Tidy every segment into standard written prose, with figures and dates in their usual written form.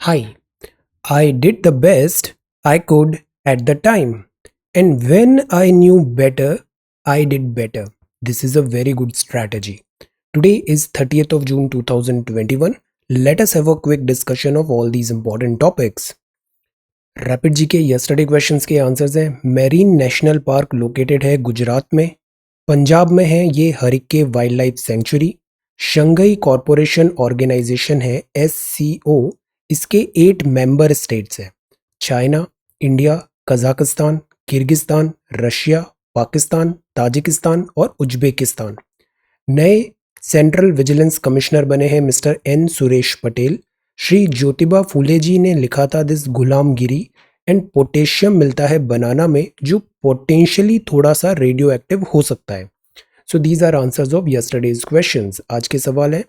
Hi, I did the best I could at the time. And when I knew better, I did better. This is a very good strategy. Today is 30th of June 2021. Let us have a quick discussion of all these important topics. Rapid G K yesterday questions के answers हैं। Marine national park located है गुजरात में। पंजाब में है ये Harike wildlife sanctuary. Shanghai corporation organisation है SCO। इसके 8 member states हैं China, India, Kazakhstan, Kyrgyzstan, Russia, Pakistan, Tajikistan और उज्बेकिस्तान। नए सेंट्रल विजिलेंस कमिश्नर बने हैं मिस्टर N सुरेश पटेल। श्री ज्योतिबा फूले जी ने लिखा था दिस गुलामगिरी एंड पोटेशियम मिलता है बनाना में जो पोटेंशियली थोड़ा सा रेडियो एक्टिव हो सकता है। So these are answers of yesterday's questions. आज के सवाल है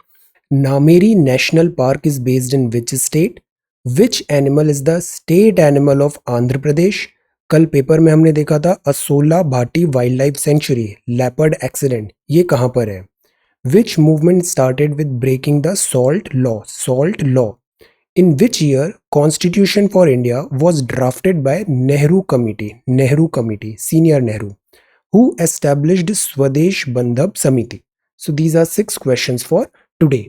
Nameri national park is based in which state? Which animal is the state animal of Andhra Pradesh? कल पेपर में हमने देखा था Asola Bhatti wildlife sanctuary leopard accident, ये कहाँ पर है? Which movement started with breaking the salt law? Salt law. In which year Constitution for India was drafted by Nehru Committee? Nehru Committee, Senior Nehru, who established Swadesh Bandhab Samiti. So these are 6 questions for today.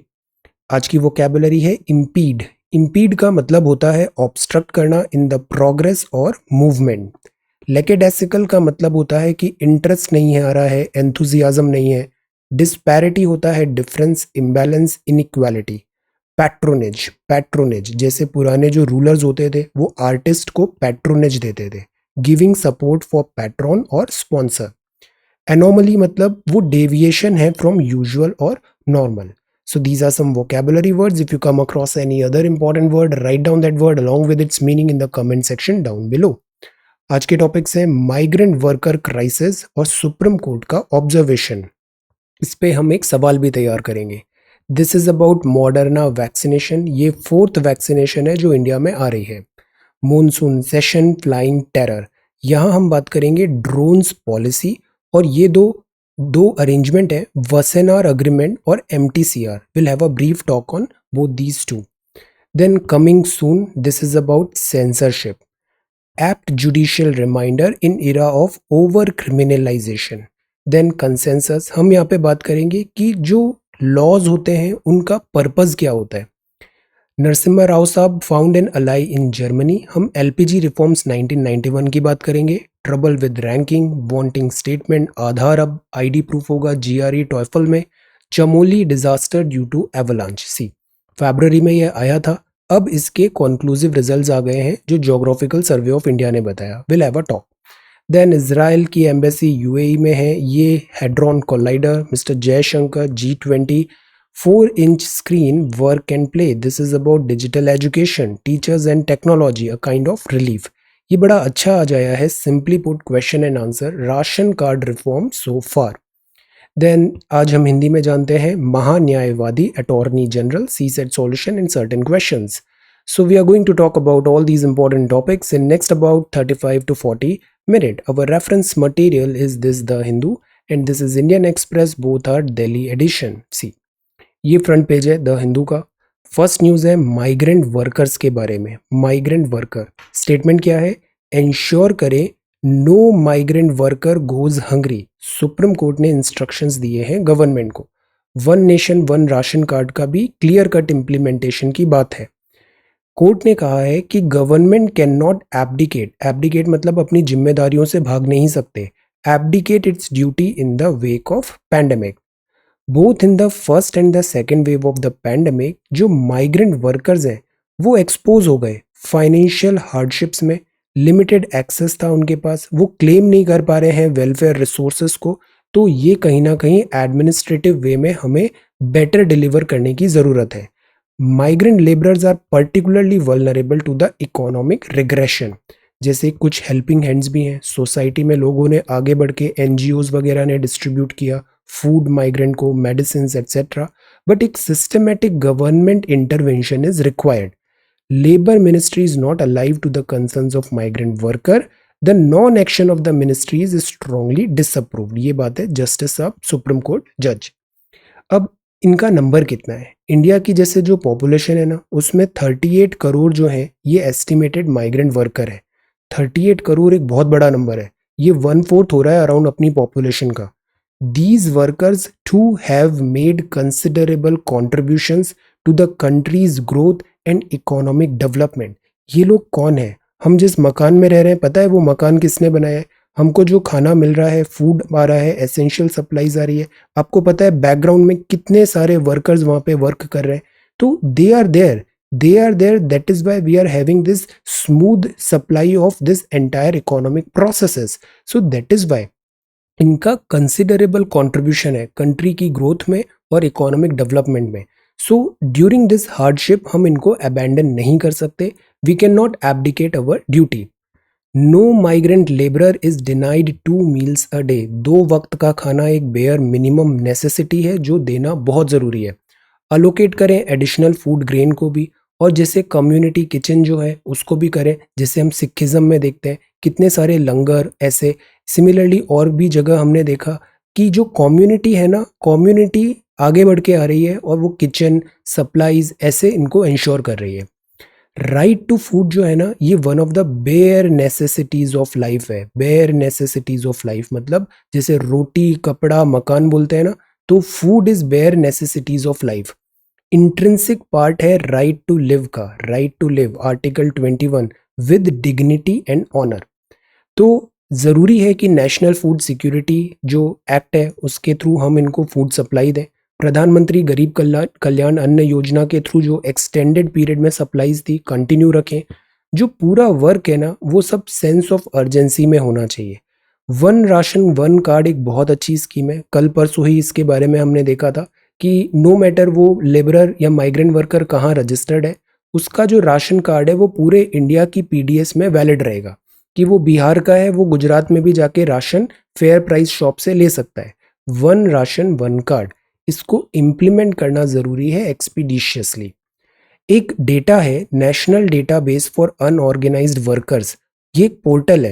आज की vocabulary है impede. Impede का मतलब होता है obstruct करना in the progress or movement. Lackadaisical का मतलब होता है कि interest नहीं है आ रहा है, enthusiasm नहीं है। डिस्पैरिटी होता है difference, imbalance, inequality. Patronage, patronage जैसे पुराने जो रूलर्स होते थे वो आर्टिस्ट को पैट्रोनेज देते थे, गिविंग सपोर्ट फॉर पैट्रॉन और स्पॉन्सर। एनोमली मतलब वो डेविएशन है फ्रॉम यूजुअल और normal. So these are some vocabulary words. If you come across any other important word, write down that word along with its meaning in the comment section down below. आज के topics हैं migrant worker crisis और supreme court का observation. इस पे हम एक सवाल भी तैयार करेंगे। This is about Moderna vaccination. ये 4th वैक्सीनेशन है जो इंडिया में आ रही है। Monsoon session, flying terror. यहाँ हम बात करेंगे ड्रोन्स पॉलिसी और ये दो अरेंजमेंट है, वसेनार अग्रीमेंट और MTCR। Will have a brief talk on both these two. Then coming soon, this is about censorship. Apt judicial reminder in era of over criminalisation. Then consensus, हम यहाँ पे बात करेंगे कि जो लॉज होते हैं उनका पर्पस क्या होता है। नरसिम्हा राव साहब found an ally in Germany. हम LPG रिफॉर्म्स 1991 की बात करेंगे। Trouble with ranking, wanting statement, Aadhaar अब ID प्रूफ होगा GRE टॉयफल में। Chamoli disaster due to avalanche सी, फरवरी में ये आया था। अब इसके कॉन्क्लूसिव रिजल्ट्स आ गए हैं जो ज्योग्राफिकल सर्वे ऑफ इंडिया ने बताया। Will have a talk. Then Israel की एम्बेसी UAE में है। ये hadron collider, mister Jaishankar, G20 4-inch screen work and play. This is about digital education, teachers and technology, a kind of relief. ये बड़ा अच्छा आ जाया है। Simply put question and answer, ration card reform so far. Then आज हम हिंदी में जानते हैं महान्यायवादी attorney general CSET solution in certain questions. So we are going to talk about all these important topics in next about 35 to 40 minutes. Our reference material is this The Hindu and this is Indian Express, both are Delhi edition. See, ये front page है the Hindu का। First news है migrant workers के बारे में। Migrant worker statement क्या है? Ensure करें no migrant worker goes hungry. Supreme Court ने इंस्ट्रक्शंस दिए हैं गवर्नमेंट को। One nation one ration card का भी क्लियर कट इम्प्लीमेंटेशन की बात है। कोर्ट ने कहा है कि government can not abdicate, abdicate मतलब अपनी जिम्मेदारियों से भाग नहीं सकते, abdicate it's duty in the wake of pandemic. Both in the first and the second wave of the pandemic जो माइग्रेंट वर्कर्स हैं वो एक्सपोज हो गए फाइनेंशियल हार्डशिप्स में। लिमिटेड एक्सेस था उनके पास, वो क्लेम नहीं कर पा रहे हैं वेलफेयर रिसोर्सेज को। तो ये कहीं ना कहीं एडमिनिस्ट्रेटिव वे में हमें बेटर डिलीवर करने की ज़रूरत है। Migrant labourers are particularly vulnerable to the economic regression. जैसे कुछ हेल्पिंग हैंड्स भी हैं सोसाइटी में, लोगों ने आगे बढ़ के NGOs वगैरह ने डिस्ट्रीब्यूट किया फूड माइग्रेंट को, मेडिसिन एट्सेट्रा, बट एक systematic government intervention is required. Labour ministry is not alive to the concerns of migrant worker. The non action of the ministries is strongly disapproved. ये बात है justice साहब, supreme court जज। अब इनका number कितना है? इंडिया की जैसे जो पॉपुलेशन है ना, उसमें 38 करोड़ जो है ये एस्टिमेटेड माइग्रेंट वर्कर है। 38 करोड़ एक बहुत बड़ा नंबर है। ये 1/4 हो रहा है अराउंड अपनी पॉपुलेशन का। These workers too have made considerable contributions to the country's growth and economic development. ये लोग कौन है? हम जिस मकान में रह रहे हैं, पता है वो मकान किसने बनाया है? हमको जो खाना मिल रहा है, फूड आ रहा है, एसेंशियल सप्लाईज आ रही है, आपको पता है बैकग्राउंड में कितने सारे वर्कर्स वहाँ पे वर्क कर रहे हैं। तो they are there, that is why we are having this smooth supply of this entire economic processes. So that is why इनका कंसिडरेबल कंट्रीब्यूशन है कंट्री की ग्रोथ में और इकोनॉमिक डेवलपमेंट में। सो ड्यूरिंग दिस हार्डशिप हम इनको abandon नहीं कर सकते। We can not abdicate our duty. No migrant labourer is denied 2 meals a day। 2 वक्त का खाना एक बेयर मिनिमम नेसेसिटी है जो देना बहुत ज़रूरी है। अलोकेट करें एडिशनल फूड ग्रेन को भी, और जैसे कम्युनिटी किचन जो है उसको भी करें, जैसे हम सिखिज़म में देखते हैं कितने सारे लंगर ऐसे। सिमिलरली और भी जगह हमने देखा कि जो कम्युनिटी है ना, कम्युनिटी आगे बढ़ के आ रही है और वो किचन सप्लाईज ऐसे इनको इंश्योर कर रही है। राइट टू फूड जो है ना, ये one of the bare necessities of life है। बेयर नेसेसिटीज ऑफ लाइफ मतलब जैसे रोटी कपड़ा मकान बोलते हैं ना, तो food is bare necessities of life. Intrinsic part है राइट टू लिव का। Right to live article 21 with dignity and honour. तो ज़रूरी है कि नेशनल फूड सिक्योरिटी जो एक्ट है उसके थ्रू हम इनको फूड सप्लाई दें। प्रधानमंत्री गरीब कल्याण अन्न योजना के थ्रू जो एक्सटेंडेड पीरियड में सप्लाईज थी कंटिन्यू रखें। जो पूरा वर्क है ना वो सब सेंस ऑफ अर्जेंसी में होना चाहिए। वन राशन वन कार्ड एक बहुत अच्छी स्कीम है। कल परसों ही इसके बारे में हमने देखा था कि नो मैटर वो लेबरर या माइग्रेंट वर्कर कहाँ रजिस्टर्ड है, उसका जो राशन कार्ड है वो पूरे इंडिया की पीडीएस में वैलिड रहेगा। कि वो बिहार का है वो गुजरात में भी जाके राशन फेयर प्राइस शॉप से ले सकता है। वन राशन वन कार्ड, इसको इम्प्लीमेंट करना ज़रूरी है एक्सपीडिशियसली। एक डेटा है national database for unorganised workers. ये एक पोर्टल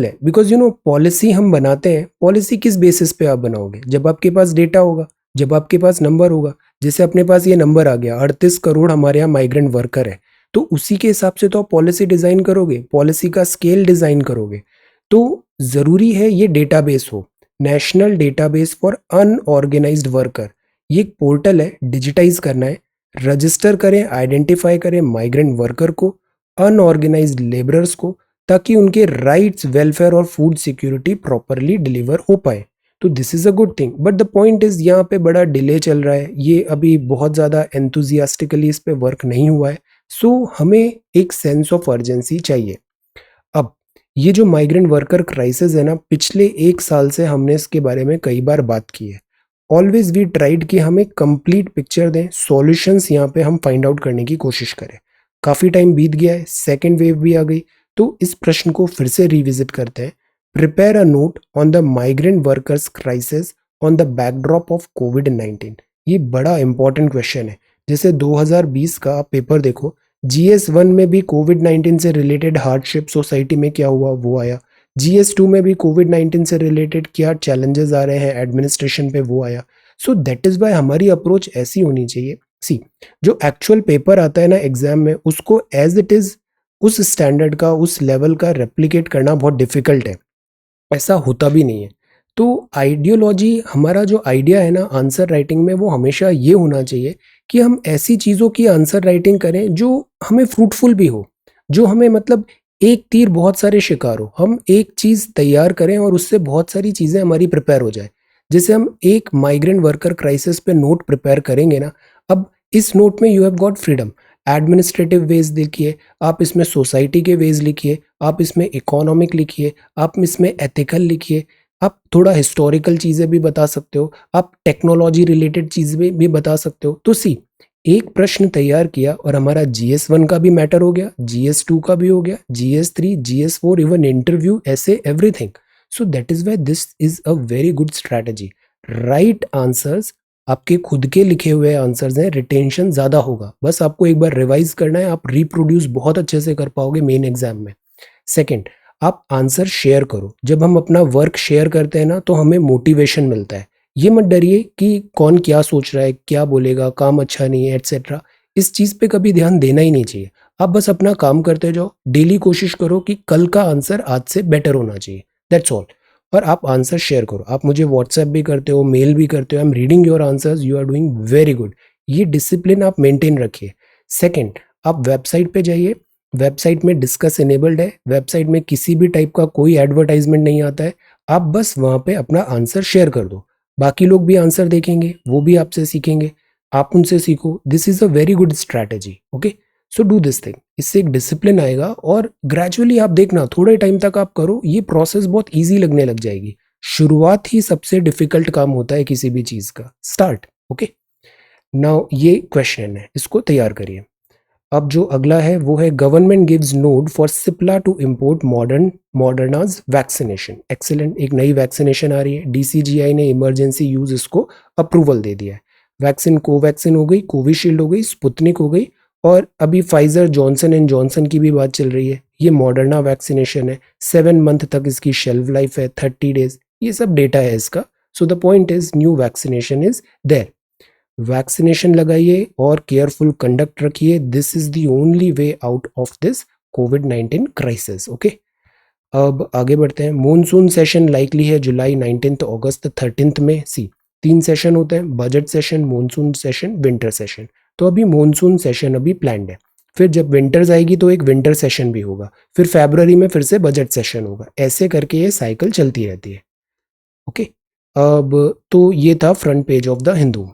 है बिकॉज पॉलिसी हम बनाते हैं। पॉलिसी किस बेसिस पे आप बनाओगे? जब आपके पास डेटा होगा, जब आपके पास नंबर होगा। जैसे अपने पास ये नंबर आ गया 38 करोड़ हमारे यहाँ माइग्रेंट वर्कर है, तो उसी के हिसाब से तो आप पॉलिसी डिज़ाइन करोगे, पॉलिसी का स्केल डिज़ाइन करोगे। तो ज़रूरी है ये डेटाबेस हो, national database for unorganised worker. ये एक पोर्टल है, डिजिटाइज करना है। रजिस्टर करें, आइडेंटिफाई करें माइग्रेंट वर्कर को, अनऑर्गेनाइज्ड लेबरर्स को, ताकि उनके राइट्स वेलफेयर और फूड सिक्योरिटी प्रॉपरली डिलीवर हो पाए। तो this is a good thing, but the point is यहाँ पे बड़ा डिले चल रहा है। ये अभी बहुत ज़्यादा एंथुजियास्टिकली इस पे वर्क नहीं हुआ है। सो हमें एक सेंस ऑफ अर्जेंसी चाहिए। अब ये जो माइग्रेंट वर्कर क्राइसिस है ना, पिछले 1 साल से हमने इसके बारे में कई बार बात की है। ऑलवेज वी ट्राइड कि हम एक कंप्लीट पिक्चर दें, सॉल्यूशंस यहाँ पे हम फाइंड आउट करने की कोशिश करें। काफ़ी टाइम बीत गया है, सेकेंड वेव भी आ गई, तो इस प्रश्न को फिर से रिविजिट करते हैं। Prepare a note on the migrant workers crisis on the backdrop of कोविड-19। ये बड़ा इंपॉर्टेंट क्वेश्चन है। जैसे 2020 का आप पेपर देखो, GS1 में भी कोविड-19 से रिलेटेड हार्डशिप सोसाइटी में क्या हुआ वो आया। GS2 में भी कोविड-19 से रिलेटेड क्या चैलेंजेस आ रहे हैं एडमिनिस्ट्रेशन पे वो आया। सो दैट इज़ वाई हमारी अप्रोच ऐसी होनी चाहिए। सी, जो एक्चुअल पेपर आता है ना एग्जाम में, उसको एज इट इज़ उस स्टैंडर्ड का उस लेवल का रेप्लिकेट करना बहुत डिफिकल्ट है। ऐसा होता भी नहीं है। तो आइडियोलॉजी, हमारा जो आइडिया है ना आंसर राइटिंग में, वो हमेशा ये होना चाहिए कि हम ऐसी चीज़ों की आंसर राइटिंग करें जो हमें फ्रूटफुल भी हो, जो हमें मतलब एक तीर बहुत सारे शिकार हो। हम एक चीज़ तैयार करें और उससे बहुत सारी चीज़ें हमारी प्रिपेयर हो जाए। जैसे हम एक माइग्रेंट वर्कर क्राइसिस पे नोट प्रिपेयर करेंगे ना, अब इस नोट में you have got freedom. Administrative ways लिखिए, आप इसमें सोसाइटी के वेज लिखिए, आप इसमें इकोनॉमिक लिखिए, आप इसमें एथिकल लिखिए, आप थोड़ा हिस्टोरिकल चीज़ें भी बता सकते हो, आप टेक्नोलॉजी रिलेटेड चीज़ भी बता सकते हो। तो सी, एक प्रश्न तैयार किया और हमारा GS1 का भी मैटर हो गया, GS2 का भी हो गया, GS3 GS4 इवन इंटरव्यू ऐसे everything. So that is why this is a very good strategy. Right answers आपके खुद के लिखे हुए आंसर्स हैं, रिटेंशन ज़्यादा होगा। बस आपको एक बार रिवाइज करना है, आप रिप्रोड्यूस बहुत अच्छे से कर पाओगे मेन एग्जाम में। सेकेंड, आप आंसर शेयर करो। जब हम अपना वर्क शेयर करते हैं ना तो हमें मोटिवेशन मिलता है। ये मत डरिए कि कौन क्या सोच रहा है, क्या बोलेगा, काम अच्छा नहीं है, एटसेट्रा। इस चीज़ पे कभी ध्यान देना ही नहीं चाहिए। आप बस अपना काम करते जाओ, डेली कोशिश करो कि कल का आंसर आज से बेटर होना चाहिए, दैट्स ऑल। और आप आंसर शेयर करो, आप मुझे व्हाट्सएप भी करते हो, मेल भी करते हो, I am reading your answers, you are doing very good. ये डिसिप्लिन आप मेंटेन रखिए। सेकंड, आप वेबसाइट पे जाइए, वेबसाइट में डिस्कस इनेबल्ड है, वेबसाइट में किसी भी टाइप का कोई एडवर्टाइजमेंट नहीं आता है। आप बस वहाँ पे अपना आंसर शेयर कर दो, बाकी लोग भी आंसर देखेंगे, वो भी आपसे सीखेंगे, आप उनसे सीखो। This is a very good strategy, okay. So do this thing, इससे एक डिसिप्लिन आएगा और ग्रेजुअली आप देखना थोड़े टाइम तक आप करो, ये प्रोसेस बहुत ईजी लगने लग जाएगी। शुरुआत ही सबसे डिफिकल्ट काम होता है किसी भी चीज का, स्टार्ट, ओके। नाउ ये क्वेश्चन है, इसको तैयार करिए। अब जो अगला है वो है government gives nod for Cipla to import Moderna's vaccination. Excellent, एक नई वैक्सीनेशन आ रही है, डीसीजीआई ने इमरजेंसी यूज इसको अप्रूवल दे दिया है। वैक्सीन कोवैक्सीन हो गई, कोविशील्ड हो गई, स्पुतनिक हो गई, और अभी फाइजर जॉनसन एंड जॉनसन की भी बात चल रही है। ये मॉडर्ना वैक्सीनेशन है, 7 मंथ तक इसकी शेल्फ लाइफ है, 30 डेज, ये सब डेटा है इसका। So the point is new vaccination is there. Vaccination लगाइए और केयरफुल कंडक्ट रखिए, this is the only way out of this COVID crisis, okay. अब आगे बढ़ते हैं। मॉनसून सेशन लाइकली है जुलाई 19 अगस्त 13 में। सी 3 सेशन होते हैं, budget session, monsoon session, winter session. तो अभी मॉनसून सेशन अभी प्लान्ड है, फिर जब विंटर्स आएगी तो एक विंटर सेशन भी होगा, फिर फरवरी में फिर से बजट सेशन होगा, ऐसे करके ये साइकिल चलती रहती है, ओके। अब तो ये था front page of the Hindu,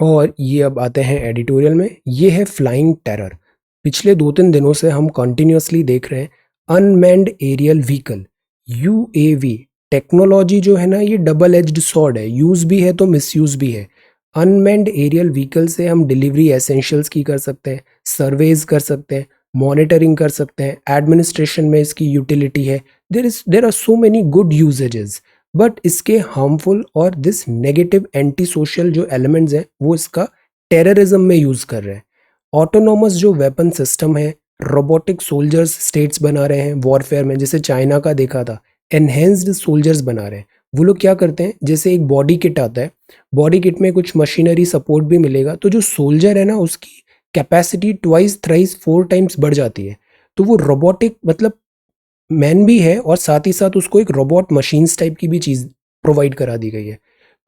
और ये अब आते हैं एडिटोरियल में। ये है फ्लाइंग टेरर। पिछले 2-3 दिनों से हम कंटिन्यूअसली देख रहे हैं unmanned aerial vehicle, UAV. Technology जो है ना, ये डबल एज्ड सॉर्ड है, यूज भी है तो मिसयूज भी है। अनमैन्ड एरियल व्हीकल से हम डिलीवरी एसेंशियल्स की कर सकते हैं, सर्वेज कर सकते हैं, मॉनिटरिंग कर सकते हैं, एडमिनिस्ट्रेशन में इसकी यूटिलिटी है। There are so many good usages, but इसके हार्मफुल और दिस नेगेटिव एंटी सोशल जो एलिमेंट्स हैं वो इसका टेररिज्म में यूज कर रहे हैं। ऑटोनोमस जो वेपन सिस्टम है, रोबोटिक सोल्जर्स स्टेट्स बना रहे हैं वॉरफेयर में, जैसे चाइना का देखा था, एनहेंस्ड सोल्जर्स बना रहे हैं। वो लोग क्या करते हैं, जैसे एक बॉडी किट आता है, बॉडी किट में कुछ मशीनरी सपोर्ट भी मिलेगा, तो जो सोल्जर है ना उसकी कैपेसिटी ट्वाइस थ्राइस 4 टाइम्स बढ़ जाती है। तो वो रोबोटिक मतलब मैन भी है और साथ ही साथ उसको एक रोबोट मशीन्स टाइप की भी चीज़ प्रोवाइड करा दी गई है।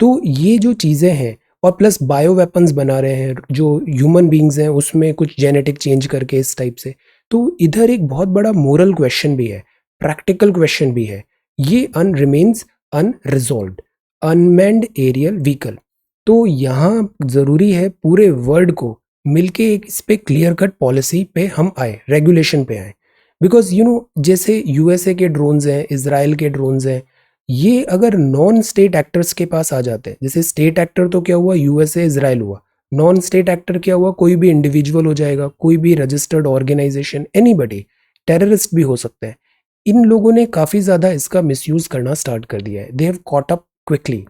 तो ये जो चीज़ें हैं, और प्लस बायो वेपन्स बना रहे हैं जो ह्यूमन बींग्स हैं उसमें कुछ जेनेटिक चेंज करके इस टाइप से। तो इधर एक बहुत बड़ा मोरल क्वेश्चन भी है, प्रैक्टिकल क्वेश्चन भी है। ये remains unresolved. Unmanned aerial vehicle, तो यहाँ ज़रूरी है पूरे वर्ल्ड को मिलके एक इस पे क्लियर कट पॉलिसी पे हम आए, रेगुलेशन पे आए। बिकॉज जैसे यूएसए के ड्रोन्स हैं, इसराइल के ड्रोन्स हैं, ये अगर नॉन स्टेट एक्टर्स के पास आ जाते हैं, जैसे स्टेट एक्टर तो क्या हुआ, यूएसए इसराइल हुआ, नॉन स्टेट एक्टर क्या हुआ, कोई भी इंडिविजुअल हो जाएगा, कोई भी रजिस्टर्ड ऑर्गेनाइजेशन, एनीबडी, टेररिस्ट भी हो सकते हैं। इन लोगों ने काफ़ी ज़्यादा इसका मिसयूज़ करना स्टार्ट कर दिया है, they have caught up quickly.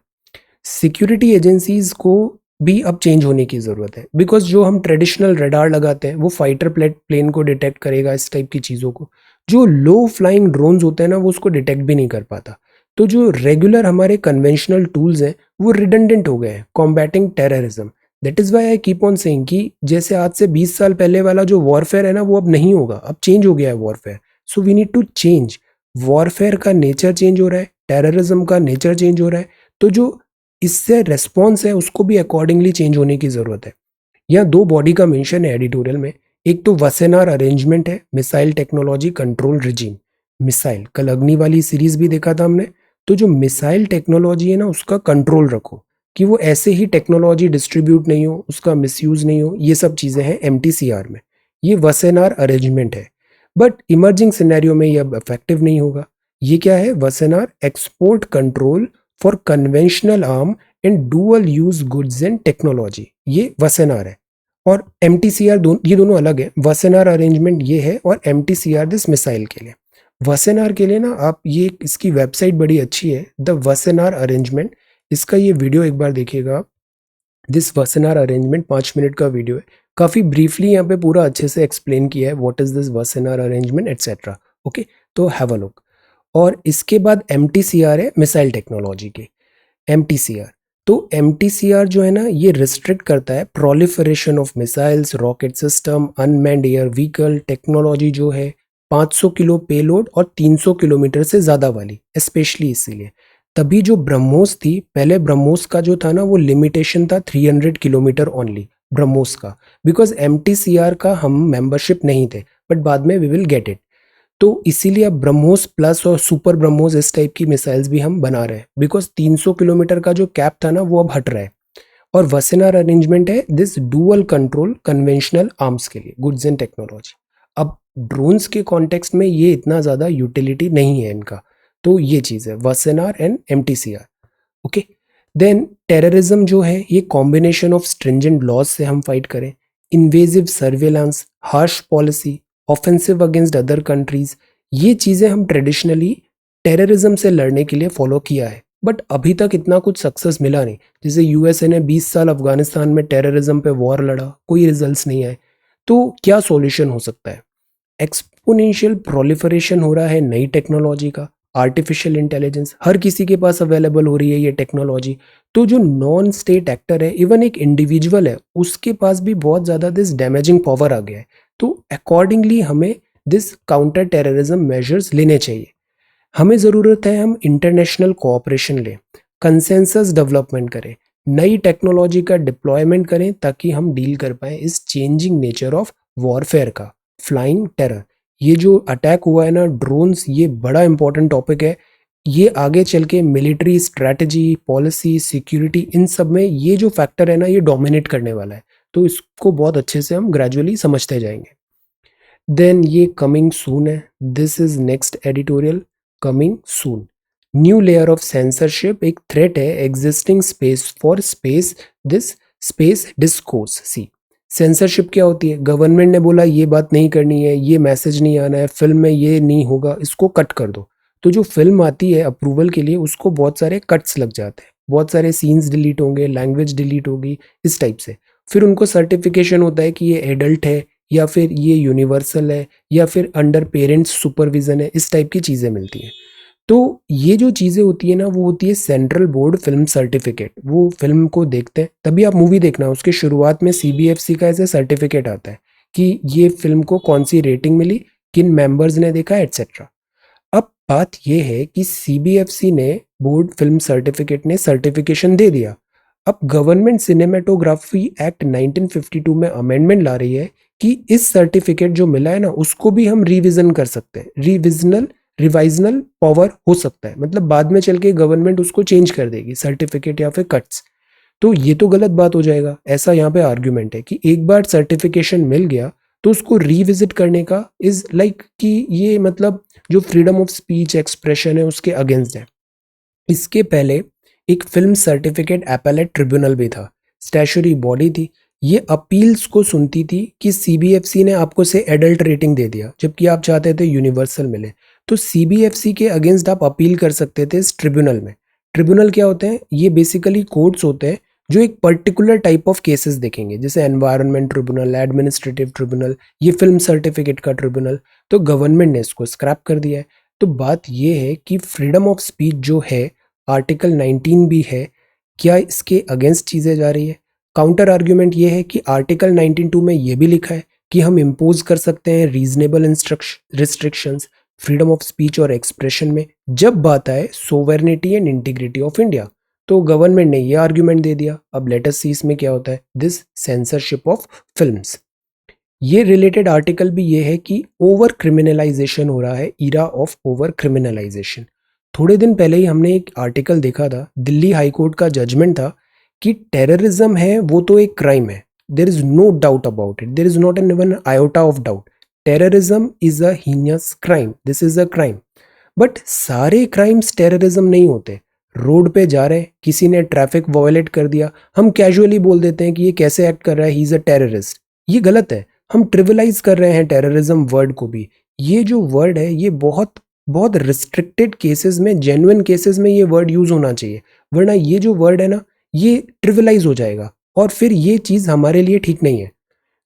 Security agencies को भी अब चेंज होने की ज़रूरत है, बिकॉज जो हम ट्रेडिशनल रडार लगाते हैं वो फाइटर प्लेन को डिटेक्ट करेगा, इस टाइप की चीज़ों को। जो लो फ्लाइंग ड्रोन्स होते हैं ना वो उसको डिटेक्ट भी नहीं कर पाता। तो जो रेगुलर हमारे कन्वेंशनल टूल्स हैं वो रिडंडेंट हो गए हैं combating terrorism. That is why I keep on saying कि जैसे आज से 20 साल पहले वाला जो वॉरफेयर है ना वो अब नहीं होगा, अब चेंज हो गया है warfare. So we need to change. Warfare का नेचर चेंज हो रहा है, टेररिज्म का नेचर चेंज हो रहा है, तो जो इससे रेस्पॉन्स है उसको भी अकॉर्डिंगली चेंज होने की ज़रूरत है। यहाँ 2 बॉडी का मेंशन है एडिटोरियल में। एक तो वसेनार अरेंजमेंट है, missile technology control regime. Missile, कल अग्नि वाली सीरीज भी देखा था हमने। तो जो मिसाइल टेक्नोलॉजी है ना उसका कंट्रोल रखो, कि वो ऐसे ही टेक्नोलॉजी डिस्ट्रीब्यूट नहीं हो, उसका मिसयूज नहीं हो, ये सब चीज़ें हैं एमटीसीआर में। ये वसेनार अरेंजमेंट है, बट इमर्जिंग सिनेरियो में ये अब इफेक्टिव नहीं होगा। ये क्या है, Wassenaar export control for conventional arm and dual use goods and technology, ये वसेनार है। और एमटीसीआर ये दोनों अलग है। वसेनार अरेंजमेंट ये है और एमटीसीआर दिस मिसाइल के लिए। वसेनार के लिए ना आप ये इसकी वेबसाइट बड़ी अच्छी है, द वसेनार अरेंजमेंट। इसका ये वीडियो एक बार देखिएगा आप। दिस वसेनार अरेंजमेंट 5 मिनट का वीडियो है, काफ़ी ब्रीफली यहाँ पे पूरा अच्छे से एक्सप्लेन किया है what is this Wassenaar arrangement etcetera, okay. तो हैव अ लुक। और इसके बाद एमटीसीआर है मिसाइल टेक्नोलॉजी के। एमटीसीआर तो MTCR जो है ना, ये रिस्ट्रिक्ट करता है proliferation of missiles, rocket system, unmanned air vehicle technology जो है 500 किलो पेलोड और 300 किलोमीटर से ज़्यादा वाली, स्पेशली इसीलिए। तभी जो ब्रह्मोस थी, पहले ब्रह्मोस का जो था ना, वो लिमिटेशन था 300 किलोमीटर ओनली ब्रह्मोस का, बिकॉज MTCR का हम मेंबरशिप नहीं थे, बट बाद में वी विल गेट इट। तो इसीलिए अब ब्रह्मोस प्लस और सुपर ब्रह्मोस इस टाइप की मिसाइल्स भी हम बना रहे हैं, बिकॉज 300 किलोमीटर का जो कैप था ना, वो अब हट रहा है। और वसेनार अरेंजमेंट है this dual control conventional arms के लिए, गुड्स एंड टेक्नोलॉजी। अब ड्रोन्स के कॉन्टेक्स्ट में ये इतना ज़्यादा यूटिलिटी नहीं है इनका, तो ये चीज़ है Wassenaar and MTCR। Okay, then terrorism जो है, ये कॉम्बिनेशन ऑफ स्ट्रिंजेंट लॉज से हम फाइट करें, invasive surveillance, harsh policy, offensive against other countries, ये चीज़ें हम ट्रेडिशनली टेररिज्म से लड़ने के लिए फॉलो किया है, बट अभी तक इतना कुछ सक्सेस मिला नहीं। जैसे USA ने 20 साल अफगानिस्तान में टेररिज्म पे वॉर लड़ा, कोई रिजल्ट्स नहीं आए। तो क्या सॉल्यूशन हो सकता है? एक्सपोनेंशियल प्रोलिफरेशन हो रहा है नई टेक्नोलॉजी का, आर्टिफिशियल इंटेलिजेंस हर किसी के पास अवेलेबल हो रही है ये टेक्नोलॉजी। तो जो नॉन स्टेट एक्टर है, इवन एक इंडिविजुअल है, उसके पास भी बहुत ज़्यादा दिस डैमेजिंग पावर आ गया है। तो अकॉर्डिंगली हमें दिस काउंटर टेररिज्म मेजर्स लेने चाहिए। हमें ज़रूरत है हम इंटरनेशनल कोऑपरेशन लें, कंसेंसस डेवलपमेंट करें, नई टेक्नोलॉजी का डिप्लॉयमेंट करें, ताकि हम डील कर पाएँ इस चेंजिंग नेचर ऑफ वॉरफेयर का। फ्लाइंग टेरर, ये जो अटैक हुआ है ना ड्रोन्स, ये बड़ा इंपॉर्टेंट टॉपिक है। ये आगे चल के मिलिट्री स्ट्रैटेजी, पॉलिसी, सिक्योरिटी, इन सब में ये जो फैक्टर है ना, ये डोमिनेट करने वाला है। तो इसको बहुत अच्छे से हम ग्रेजुअली समझते जाएंगे। देन ये कमिंग सून है, this is next editorial, coming soon. New layer of censorship एक थ्रेट है existing space for space, this space discourse. See, censorship क्या होती है? गवर्नमेंट ने बोला ये बात नहीं करनी है, ये मैसेज नहीं आना है, फिल्म में ये नहीं होगा, इसको कट कर दो। तो जो फिल्म आती है अप्रूवल के लिए, उसको बहुत सारे कट्स लग जाते हैं, बहुत सारे सीन्स डिलीट होंगे, लैंग्वेज डिलीट होगी, इस टाइप से। फिर उनको सर्टिफिकेशन होता है कि ये एडल्ट है, या फिर ये यूनिवर्सल है, या फिर अंडर पेरेंट्स सुपरविजन है, इस टाइप की चीज़ें मिलती हैं। तो ये जो चीज़ें होती है ना, वो होती है सेंट्रल बोर्ड फिल्म सर्टिफिकेट। वो फिल्म को देखते हैं, तभी आप मूवी देखना, उसके शुरुआत में CBFC का ऐसे सर्टिफिकेट आता है कि ये फिल्म को कौन सी रेटिंग मिली, किन मेंबर्स ने देखा, एट्सेट्रा। अब बात ये है कि CBFC ने, बोर्ड फिल्म सर्टिफिकेट ने सर्टिफिकेशन दे दिया। अब गवर्नमेंट सिनेमेटोग्राफी एक्ट 1952 में अमेंडमेंट ला रही है कि इस सर्टिफिकेट जो मिला है ना, उसको भी हम रिविजन कर सकते हैं, रिवाइजनल पावर हो सकता है। मतलब बाद में चल के गवर्नमेंट उसको चेंज कर देगी, सर्टिफिकेट या फिर कट्स। तो ये तो गलत बात हो जाएगा। ऐसा यहाँ पे आर्ग्यूमेंट है कि एक बार सर्टिफिकेशन मिल गया तो उसको रिविजिट करने का इज लाइक कि ये मतलब जो फ्रीडम ऑफ स्पीच एक्सप्रेशन है उसके अगेंस्ट है। इसके पहले एक फिल्म सर्टिफिकेट अपीलेट ट्रिब्यूनल भी था, स्टैचुरी बॉडी थी। ये अपील्स को सुनती थी कि CBFC ने आपको से एडल्ट रेटिंग दे दिया, जबकि आप चाहते थे यूनिवर्सल मिले। तो CBFC के अगेंस्ट आप अपील कर सकते थे इस ट्रिब्यूनल में। ट्रिब्यूनल क्या होते हैं? ये बेसिकली कोर्ट्स होते हैं जो एक पर्टिकुलर टाइप ऑफ केसेस देखेंगे, जैसे एनवायरनमेंट ट्रिब्यूनल, एडमिनिस्ट्रेटिव ट्रिब्यूनल, ये फिल्म सर्टिफिकेट का ट्रिब्यूनल। तो गवर्नमेंट ने इसको स्क्रैप कर दिया है। तो बात ये है कि फ्रीडम ऑफ स्पीच जो है, आर्टिकल 19 भी है, क्या इसके अगेंस्ट चीज़ें जा रही है? काउंटर आर्ग्यूमेंट ये है कि आर्टिकल 19(2) में ये भी लिखा है कि हम इम्पोज कर सकते हैं reasonable restrictions freedom of speech और एक्सप्रेशन में, जब बात आए सोवेरेनिटी एंड इंटीग्रिटी ऑफ इंडिया। तो गवर्नमेंट ने ये आर्ग्यूमेंट दे दिया। अब लेट अस सी इसमें क्या होता है, दिस सेंसरशिप ऑफ फिल्म्स। ये रिलेटेड आर्टिकल भी ये है कि ओवर क्रिमिनलाइजेशन हो रहा है, इरा ऑफ ओवर क्रिमिनलाइजेशन। थोड़े दिन पहले ही हमने एक आर्टिकल देखा था, दिल्ली हाई कोर्ट का जजमेंट था कि टेररिज्म है वो तो एक क्राइम है, there is no doubt about it, there is not an even iota of doubt. Terrorism is a heinous crime, this is a crime. But सारे क्राइम्स टेररिज्म नहीं होते। रोड पे जा रहे हैं, किसी ने ट्रैफिक वायलेट कर दिया, हम कैजुअली बोल देते हैं कि ये कैसे एक्ट कर रहा है, ही इज अ टेररिस्ट। ये गलत है। हम ट्रिविलाइज कर रहे हैं टेररिज्म वर्ड को भी। ये जो वर्ड है, ये बहुत बहुत रिस्ट्रिक्टेड केसेस में, जेन्युइन केसेस में ये वर्ड यूज होना चाहिए, वरना ये जो वर्ड है ना, ये ट्रिविलाइज हो जाएगा और फिर ये चीज़ हमारे लिए ठीक नहीं है।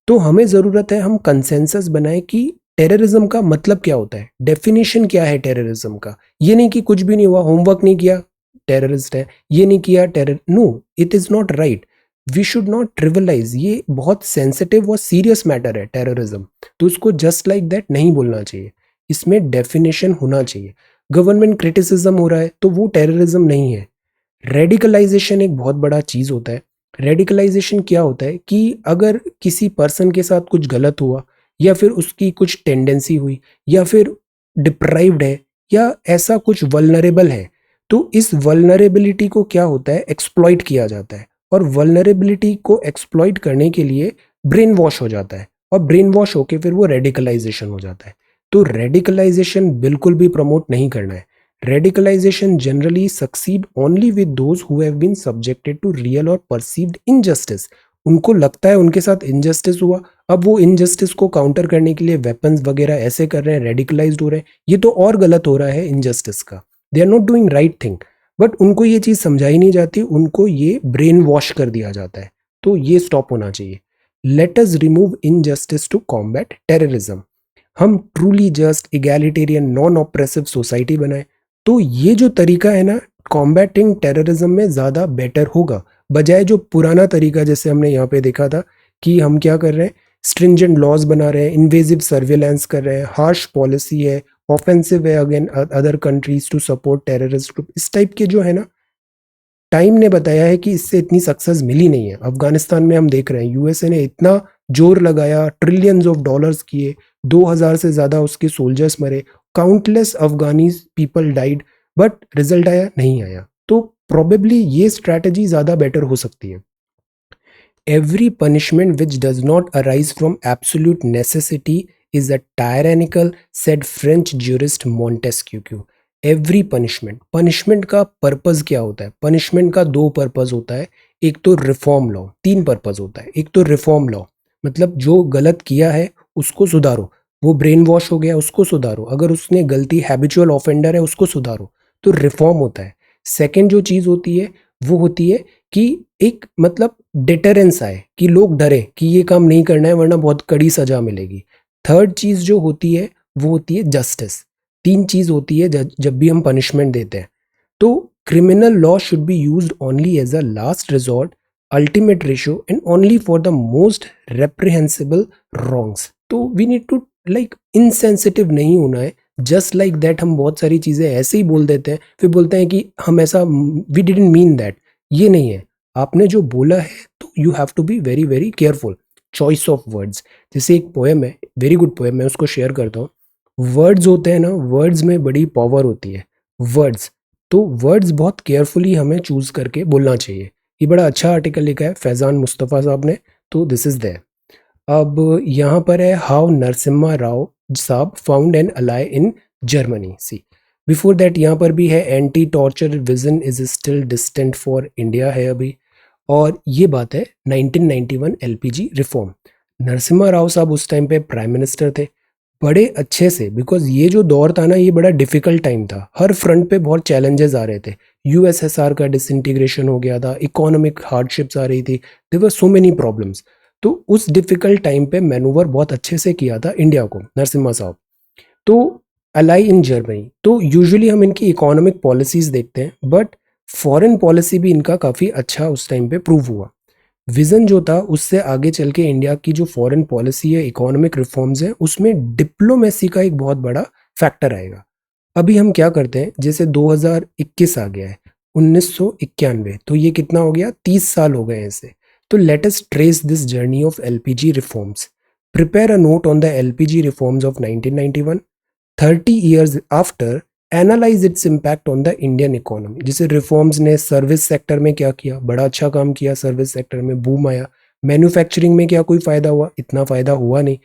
तो हमें ज़रूरत है हम कंसेंसस बनाएं कि टेररिज्म का मतलब क्या होता है, डेफिनेशन क्या है टेररिज्म का। ये नहीं कि कुछ भी नहीं हुआ, होमवर्क नहीं किया, टेररिस्ट है, ये नहीं किया terror, no, it is not right. We should not trivialise, ये बहुत सेंसिटिव और सीरियस मैटर है टेररिज्म, तो उसको जस्ट लाइक दैट नहीं बोलना चाहिए, इसमें डेफिनेशन होना चाहिए। गवर्नमेंट क्रिटिसिज्म हो रहा है तो वो टेररिज्म नहीं है। रेडिकलाइजेशन एक बहुत बड़ा चीज़ होता है। रेडिकलाइजेशन क्या होता है कि अगर किसी पर्सन के साथ कुछ गलत हुआ, या फिर उसकी कुछ टेंडेंसी हुई, या फिर डिप्राइव्ड है, या ऐसा कुछ वल्नरेबल है, तो इस वल्नरेबिलिटी को क्या होता है, एक्सप्लॉइट किया जाता है, और वल्नरेबिलिटी को एक्सप्लॉइट करने के लिए ब्रेन वॉश हो जाता है, और ब्रेन वॉश होके फिर वो रेडिकलाइजेशन हो जाता है। तो रेडिकलाइजेशन बिल्कुल भी प्रमोट नहीं करना है। Radicalization generally succeed only with those who have been subjected to real or perceived injustice. उनको लगता है उनके साथ इनजस्टिस हुआ, अब वो इनजस्टिस को काउंटर करने के लिए वेपन्स वगैरह ऐसे कर रहे हैं, रेडिकलाइज्ड हो रहे हैं, ये तो और गलत हो रहा है इनजस्टिस का। They are not doing right thing, but उनको ये चीज़ समझाई नहीं जाती, उनको ये ब्रेन वॉश कर दिया जाता है। तो ये स्टॉप होना चाहिए। Let us remove injustice to combat terrorism. हम truly just, egalitarian, non oppressive society बनाए, तो ये जो तरीका है ना कॉम्बैटिंग टेररिज्म में ज़्यादा बेटर होगा, बजाय जो पुराना तरीका जैसे हमने यहाँ पे देखा था कि हम क्या कर रहे हैं, स्ट्रिंजेंट लॉज बना रहे हैं, इन्वेजिव सर्विलेंस कर रहे हैं, हार्श पॉलिसी है, ऑफेंसिव है again other countries to support terrorist group. इस टाइप के जो है ना, टाइम ने बताया है कि इससे इतनी सक्सेस मिली नहीं है। अफगानिस्तान में हम देख रहे हैं यूएसए ने इतना जोर लगाया, ट्रिलियंस ऑफ डॉलर्स किए, 2000 से ज़्यादा उसके सोल्जर्स मरे, countless Afghani people died, but result आया नहीं आया। तो प्रोबेबली ये स्ट्रैटेजी ज़्यादा बेटर हो सकती है। Every punishment which does not arise from absolute necessity is a tyrannical, said French jurist Montesquieu. Every punishment, punishment का पर्पज क्या होता है? पनिशमेंट का दो पर्पज होता है, एक तो रिफॉर्म लॉ, तीन पर्पज होता है। एक तो रिफॉर्म लॉ, मतलब जो गलत किया है उसको सुधारो, वो ब्रेन वॉश हो गया उसको सुधारो, अगर उसने गलती हैबिचुअल ऑफेंडर है उसको सुधारो, तो रिफॉर्म होता है। सेकेंड जो चीज़ होती है वो होती है कि एक मतलब डिटरेंस आए, कि लोग डरे कि ये काम नहीं करना है वरना बहुत कड़ी सजा मिलेगी। थर्ड चीज़ जो होती है वो होती है जस्टिस। तीन चीज़ होती है जब भी हम पनिशमेंट देते हैं। तो criminal law should be used only as a last resort, ultimate ratio, and only for the most reprehensible wrongs. तो we need to like insensitive नहीं होना है। जस्ट लाइक दैट हम बहुत सारी चीज़ें ऐसे ही बोल देते हैं, फिर बोलते हैं कि हम ऐसा, वी डिडंट मीन दैट। ये नहीं है, आपने जो बोला है तो you have to be very very careful. Choice of words, जैसे एक पोएम है, वेरी गुड पोएम, मैं उसको शेयर करता हूँ। वर्ड्स होते हैं ना, वर्ड्स में बड़ी पावर होती है। वर्ड्स, तो वर्ड्स बहुत केयरफुली हमें चूज करके बोलना चाहिए। ये बड़ा अच्छा आर्टिकल लिखा है फैज़ान मुस्तफ़ा साहब ने, तो दिस इज़ देयर। अब यहाँ पर है हाउ नरसिम्हा राव साहब found an ally in Germany. See before that यहाँ पर भी है anti torture vision is still distant for India है अभी। और ये बात है 1991 एलपीजी रिफॉर्म। नरसिम्हा राव साहब उस टाइम पे प्राइम मिनिस्टर थे, बड़े अच्छे से, बिकॉज ये जो दौर था ना ये बड़ा डिफिकल्ट टाइम था, हर फ्रंट पे बहुत चैलेंजेस आ रहे थे। यूएसएसआर का डिसइंटीग्रेशन हो गया था, इकोनॉमिक हार्डशिप्स आ रही थी, there were so many problems. तो उस डिफिकल्ट टाइम पे मैनूवर बहुत अच्छे से किया था इंडिया को नरसिम्हा साहब। तो अलाई इन जर्मनी, तो यूजुअली हम इनकी इकोनॉमिक पॉलिसीज देखते हैं, बट फॉरेन पॉलिसी भी इनका काफ़ी अच्छा उस टाइम पे प्रूव हुआ। विजन जो था उससे आगे चल के इंडिया की जो फॉरेन पॉलिसी है, इकोनॉमिक रिफॉर्म्स हैं, उसमें डिप्लोमेसी का एक बहुत बड़ा फैक्टर आएगा। अभी हम क्या करते हैं, जैसे 2021 आ गया है, 1991, तो ये कितना हो गया, 30 साल हो गए हैं इसे। तो let us trace this journey of LPG reforms. Prepare a note on the LPG reforms of 1991, 30 years after, analyse its impact on the Indian economy. जैसे रिफॉर्म्स ने सर्विस सेक्टर में क्या किया, बड़ा अच्छा काम किया, सर्विस सेक्टर में बूम आया। मैन्युफैक्चरिंग में क्या कोई फ़ायदा हुआ, इतना फ़ायदा हुआ नहीं।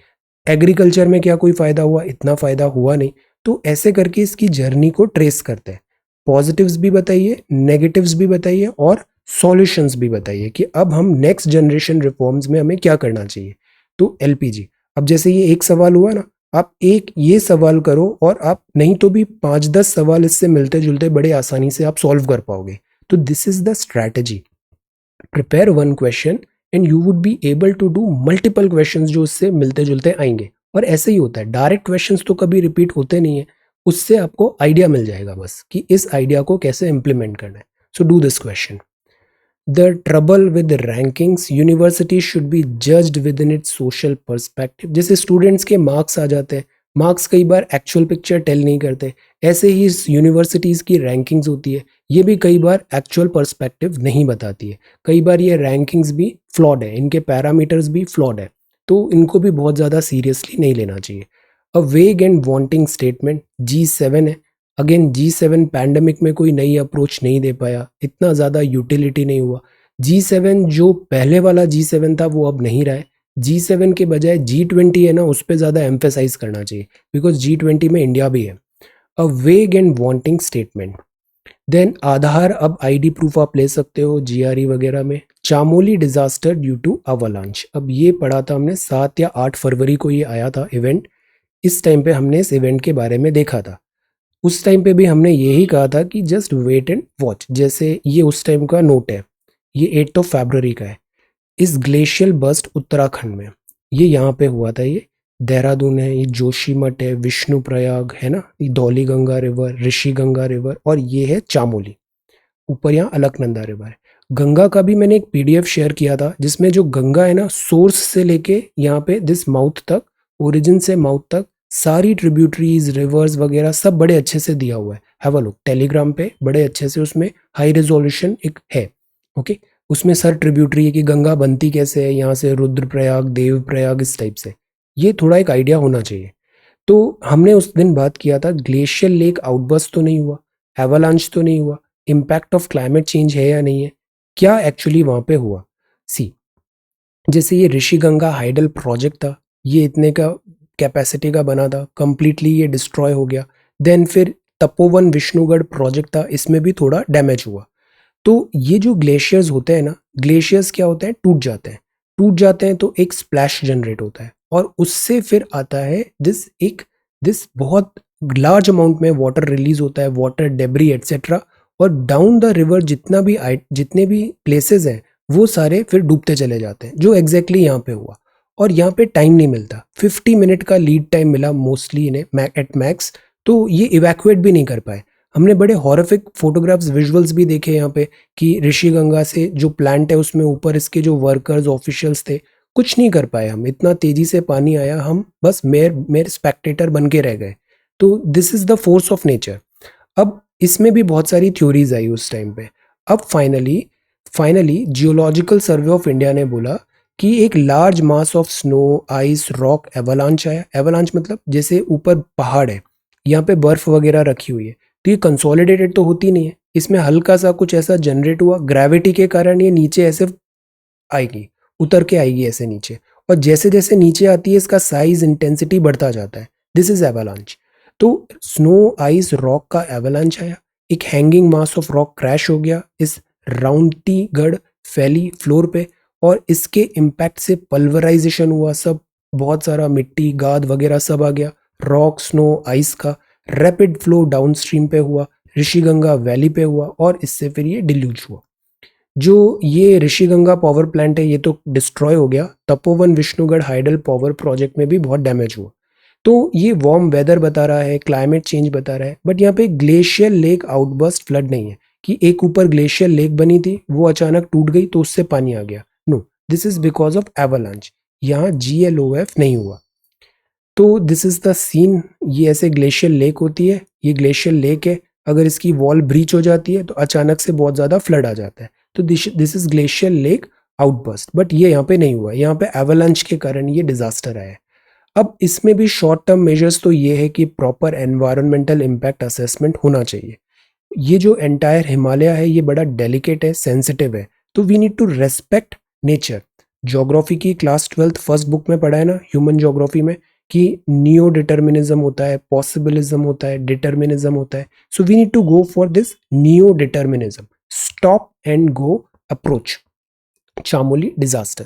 एग्रीकल्चर में क्या कोई फ़ायदा हुआ, इतना फ़ायदा हुआ नहीं। तो ऐसे करके इसकी जर्नी को ट्रेस करते हैं। पॉजिटिव्स भी बताइए, नेगेटिव्स भी बताइए, और सॉल्यूशंस भी बताइए कि अब हम नेक्स्ट जनरेशन रिफॉर्म्स में हमें क्या करना चाहिए। तो एलपीजी, अब जैसे ये एक सवाल हुआ ना, आप एक ये सवाल करो और आप नहीं तो भी 5-10 सवाल इससे मिलते जुलते बड़े आसानी से आप सॉल्व कर पाओगे। तो this is the strategy. Prepare one question and you would be able to do multiple questions जो इससे मिलते जुलते आएंगे। और ऐसे ही होता है, डायरेक्ट क्वेश्चंस तो कभी रिपीट होते नहीं है, उससे आपको आइडिया मिल जाएगा बस कि इस आइडिया को कैसे इंप्लीमेंट करना है। So do this question. The trouble with rankings, university should be judged with in its social perspective. जैसे स्टूडेंट्स के मार्क्स आ जाते हैं, मार्क्स कई बार एक्चुअल पिक्चर टेल नहीं करते, ऐसे ही यूनिवर्सिटीज़ की रैंकिंग्स होती है, ये भी कई बार एक्चुअल पर्सपेक्टिव नहीं बताती है. कई बार ये रैंकिंग्स भी फ्लॉड है, इनके पैरामीटर्स भी फ्लॉड है, तो इनको भी बहुत ज़्यादा सीरियसली नहीं लेना चाहिए. अ वेग एंड वांटिंग स्टेटमेंट, G7 है. अगेन G7 पैंडमिक में कोई नई अप्रोच नहीं दे पाया, इतना ज़्यादा यूटिलिटी नहीं हुआ. G7 जो पहले वाला G7 था वो अब नहीं रहा है. G7 के बजाय G20 है ना, उस पर ज़्यादा एम्फेसाइज करना चाहिए, बिकॉज G20 में इंडिया भी है. अ वेग एंड वांटिंग स्टेटमेंट. देन आधार, अब आईडी प्रूफ आप ले सकते हो GRE वगैरह में. Chamoli disaster due to avalanche, अब ये पढ़ा था हमने 7 या 8 फरवरी को ये आया था इवेंट. इस टाइम पे हमने इस इवेंट के बारे में देखा था. उस टाइम पे भी हमने यही कहा था कि जस्ट वेट एंड वॉच. जैसे ये उस टाइम का नोट है, ये 8 फरवरी का है. इस ग्लेशियल बस्ट उत्तराखंड में, ये यहाँ पे हुआ था. ये देहरादून है, ये जोशीमठ है, विष्णु प्रयाग है ना, ये धौली गंगा रिवर, ऋषि गंगा रिवर, और ये है चामोली. ऊपर यहाँ अलकनंदा रिवर है. गंगा का भी मैंने एक PDF शेयर किया था, जिसमें जो गंगा है ना, सोर्स से लेके यहाँ पे दिस माउथ तक, ओरिजिन से माउथ तक, सारी ट्रिब्यूटरीज, रिवर्स वगैरह सब बड़े अच्छे से दिया हुआ है. हैव अ लुक, टेलीग्राम पे बड़े अच्छे से उसमें हाई रेजोल्यूशन एक है. ओके, उसमें सर ट्रिब्यूटरी है कि गंगा बनती कैसे है, यहाँ से रुद्रप्रयाग, देवप्रयाग, इस टाइप से. ये थोड़ा एक आइडिया होना चाहिए. तो हमने उस दिन बात किया था ग्लेशियल लेक आउटबर्स्ट तो नहीं हुआ, एवलांच तो नहीं हुआ, इम्पैक्ट ऑफ क्लाइमेट चेंज है या नहीं है, क्या एक्चुअली वहाँ पे हुआ. सी, जैसे ये ऋषि गंगा हाइडल प्रोजेक्ट था, ये इतने का कैपेसिटी का बना था, कंप्लीटली ये डिस्ट्रॉय हो गया. देन फिर तपोवन विष्णुगढ़ प्रोजेक्ट था, इसमें भी थोड़ा डैमेज हुआ. तो ये जो ग्लेशियर्स होते हैं ना, ग्लेशियर्स क्या होते हैं, टूट जाते हैं. टूट जाते हैं तो एक स्प्लैश जनरेट होता है, और उससे फिर आता है दिस बहुत लार्ज अमाउंट में वाटर रिलीज होता है, वाटर डेब्री एटसेट्रा. और डाउन द रिवर जितने भी प्लेसेस हैं, वो सारे फिर डूबते चले जाते हैं, जो एग्जैक्टली यहाँ पे हुआ. और यहाँ पे टाइम नहीं मिलता, 50 मिनट का लीड टाइम मिला मोस्टली इन्हें एट मैक्स. तो ये इवैक्यूएट भी नहीं कर पाए. हमने बड़े हॉरिफिक फोटोग्राफ्स, विजुअल्स भी देखे यहाँ पे कि ऋषि गंगा से जो प्लांट है उसमें ऊपर इसके जो वर्कर्स, ऑफिशियल्स थे, कुछ नहीं कर पाए. हम, इतना तेजी से पानी आया, हम बस मेयर स्पेक्टेटर बन के रह गए. तो this is the force of nature. अब इसमें भी बहुत सारी थ्योरीज आई उस टाइम पे. अब finally geological survey of India ने बोला कि एक large mass of snow, ice, rock, avalanche आया. एवलांच मतलब जैसे ऊपर पहाड़ है, यहाँ पे बर्फ वगैरह रखी हुई है, तो ये कंसोलिडेटेड तो होती नहीं है, इसमें हल्का सा कुछ ऐसा जनरेट हुआ, ग्रेविटी के कारण ये नीचे ऐसे आएगी, उतर के आएगी ऐसे नीचे. और जैसे जैसे नीचे आती है इसका साइज, इंटेंसिटी बढ़ता जाता है. This is avalanche. तो स्नो, आइस, रॉक का एवलांच आया. एक hanging mass of rock crash हो गया इस राउंटीगढ़ फैली फ्लोर पे, और इसके इम्पैक्ट से पल्वराइजेशन हुआ, सब बहुत सारा मिट्टी, गाद वगैरह सब आ गया. रॉक, स्नो, आइस का रैपिड फ्लो डाउन स्ट्रीम पे हुआ, ऋषिगंगा वैली पे हुआ, और इससे फिर ये डिल्यूज हुआ. जो ये ऋषिगंगा पावर प्लांट है ये तो डिस्ट्रॉय हो गया. Tapovan Vishnugarh hydel power project में भी बहुत डैमेज हुआ. तो ये वार्म वेदर बता रहा है, क्लाइमेट चेंज बता रहा है, बट यहाँ पे ग्लेशियल लेक आउटबर्स्ट फ्लड नहीं है कि एक ऊपर ग्लेशियल लेक बनी थी, वो अचानक टूट गई तो उससे पानी आ गया. No, this is because of avalanche. यहाँ GLOF नहीं हुआ. तो दिस इज द सीन. ये ऐसे ग्लेशियल लेक होती है, ये ग्लेशियल लेक है, अगर इसकी वॉल ब्रीच हो जाती है तो अचानक से बहुत ज़्यादा फ्लड आ जाता है. तो this is glacial lake outburst. But ये यहाँ पे नहीं हुआ, यहाँ पे एवलांच के कारण ये डिजास्टर आया है. अब इसमें भी शॉर्ट टर्म मेजर्स तो ये है कि प्रॉपर एनवायरमेंटल इम्पैक्ट असेसमेंट होना चाहिए. ये जो एंटायर हिमालय है ये बड़ा डेलिकेट है, सेंसिटिव है, तो we need to respect nature. Geography की क्लास 12th फर्स्ट बुक में पढ़ा है ना, ह्यूमन ज्योग्राफी में, कि नियो डिटर्मिनिज्म होता है, पॉसिबिलिज्म होता है, डिटर्मिनिज्म होता है. So we need to go for this neo determinism, stop and go approach. Chamoli disaster.